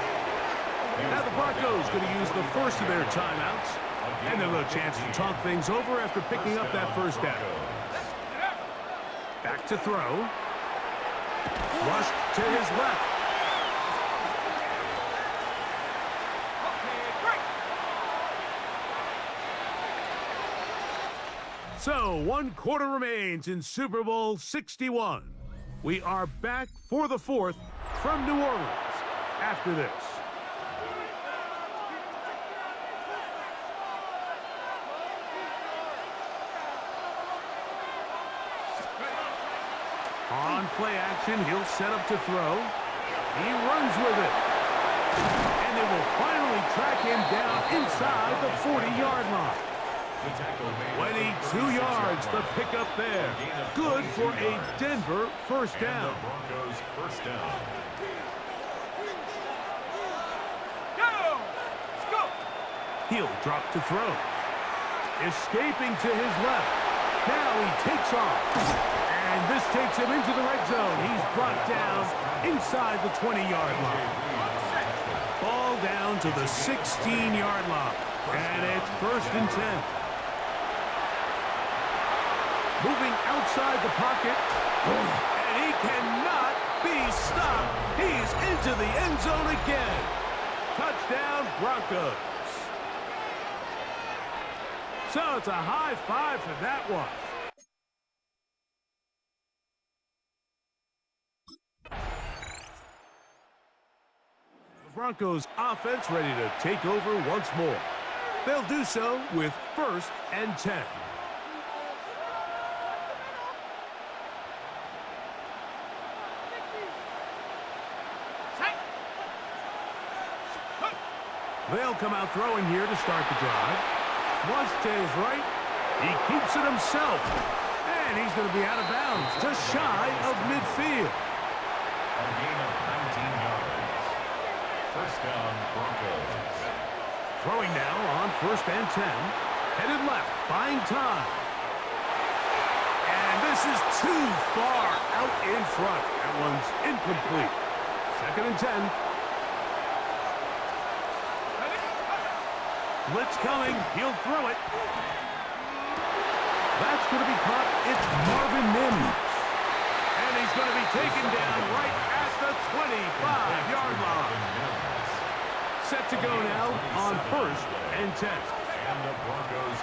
Now the Broncos going to use the first of their timeouts. And they'll have a chance to talk things over after picking up that 1st down. Back to throw. Flushed to his left. So, 1 quarter remains in Super Bowl 61. We are back for the 4th from New Orleans after this. On play action, he'll set up to throw. He runs with it. And they will finally track him down inside the 40-yard line. 22 yards, the pickup there. Good for a Denver 1st down. Broncos 1st down. Go! Let's go! He'll drop to throw. Escaping to his left. Now he takes off. And this takes him into the red zone. He's brought down inside the 20-yard line. Ball down to the 16-yard line. And it's 1st and 10. Moving outside the pocket. And he cannot be stopped. He's into the end zone again. Touchdown, Broncos. So it's a high 5 for that one. The Broncos offense ready to take over once more. They'll do so with 1st and 10. They'll come out throwing here to start the drive. Flush to his right. He keeps it himself. And he's going to be out of bounds, just shy of midfield. A gain of 19 yards. First down, Broncos. Throwing now on 1st and 10. Headed left, buying time. And this is too far out in front. That one's incomplete. 2nd and 10. Blitz coming. He'll throw it. That's going to be caught. It's Marvin Mims. And he's going to be taken down right at the 25-yard line. Set to go now on 1st and 10.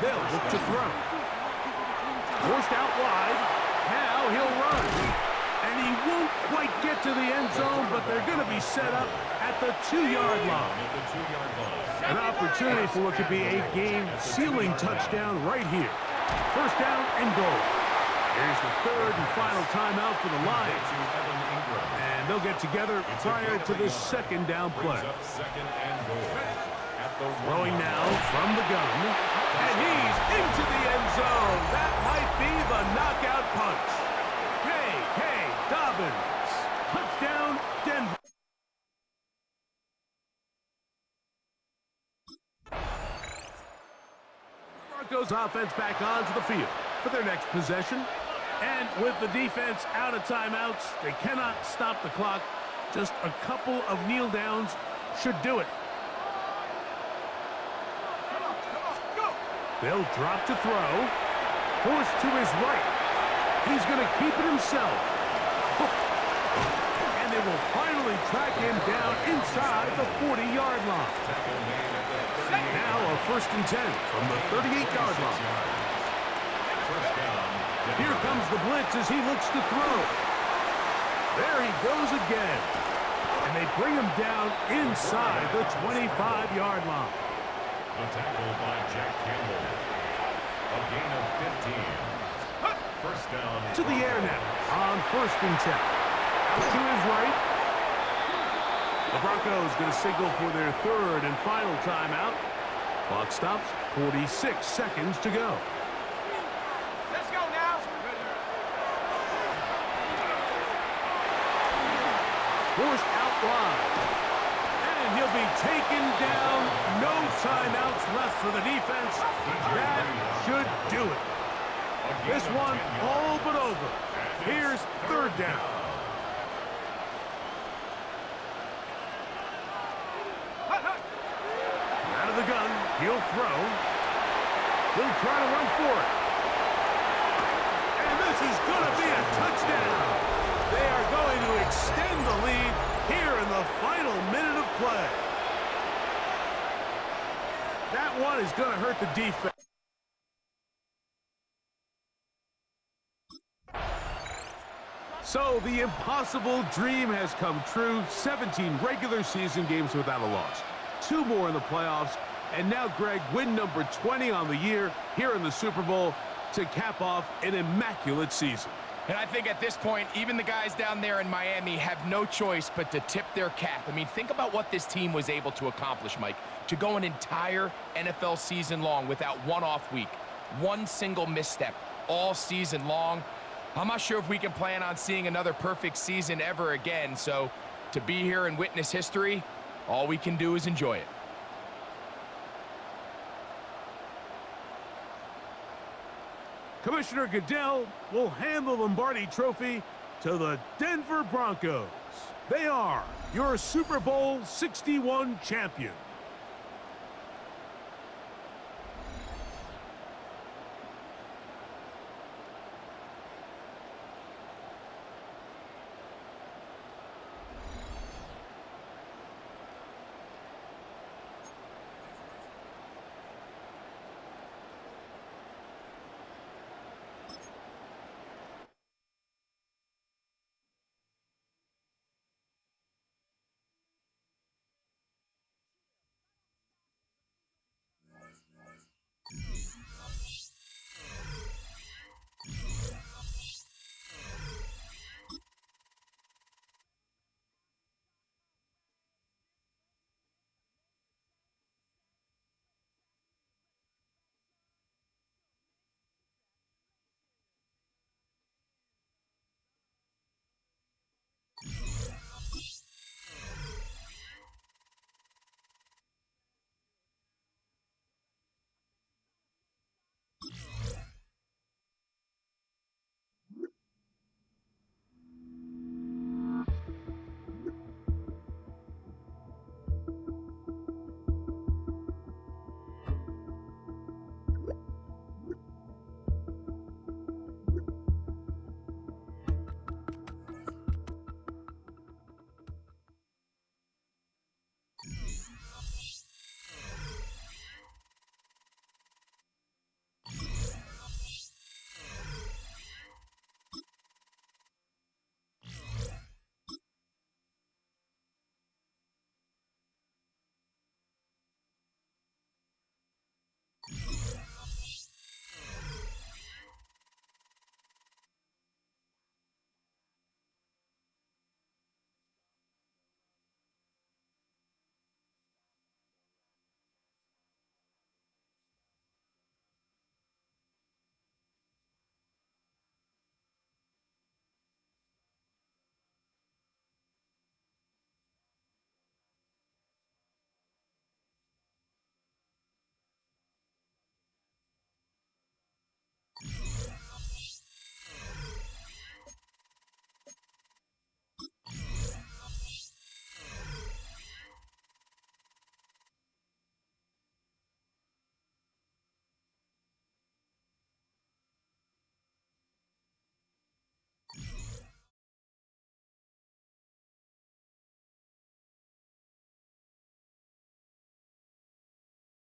They'll look to throw. Forced out wide. Now he'll run. And he won't quite get to the end zone, but they're going to be set up at the 2-yard line. An opportunity for what could be a game-sealing touchdown right here. 1st down and goal. Here's the 3rd and final timeout for the Lions. And they'll get together prior to the 2nd down play. Throwing now from the gun. And he's into the end zone. That might be the knockout punch. J.K. Dobbins. Touchdown, Denver. Broncos offense back onto the field for their next possession. And with the defense out of timeouts, they cannot stop the clock. Just a couple of kneel downs should do it. They'll drop to throw. Forced to his right. He's going to keep it himself. And they will finally track him down inside the 40-yard line. Now a 1st and 10 from the 38-yard line. Here comes the blitz as he looks to throw. There he goes again. And they bring him down inside the 25-yard line. A tackle by Jack Campbell. A gain of 15. First down. To the air now on 1st and 10. Out to his right. The Broncos going to signal for their 3rd and final timeout. Clock stops, 46 seconds to go. Let's go now. Forced out wide. And he'll be taken down. No timeouts left for the defense. That should do it. This one all but over. Here's 3rd down. Out of the gun. He'll throw. He'll try to run for it. And this is going to be a touchdown. They are going to extend the lead here in the final minute of play. That one is going to hurt the defense. So the impossible dream has come true. 17 regular season games without a loss. 2 more in the playoffs. And now, Greg, win number 20 on the year here in the Super Bowl to cap off an immaculate season. And I think at this point, even the guys down there in Miami have no choice but to tip their cap. I mean, think about what this team was able to accomplish, Mike. To go an entire NFL season long without one off week, one single misstep all season long. I'm not sure if we can plan on seeing another perfect season ever again. So to be here and witness history, all we can do is enjoy it. Commissioner Goodell will hand the Lombardi Trophy to the Denver Broncos. They are your Super Bowl 61 champions.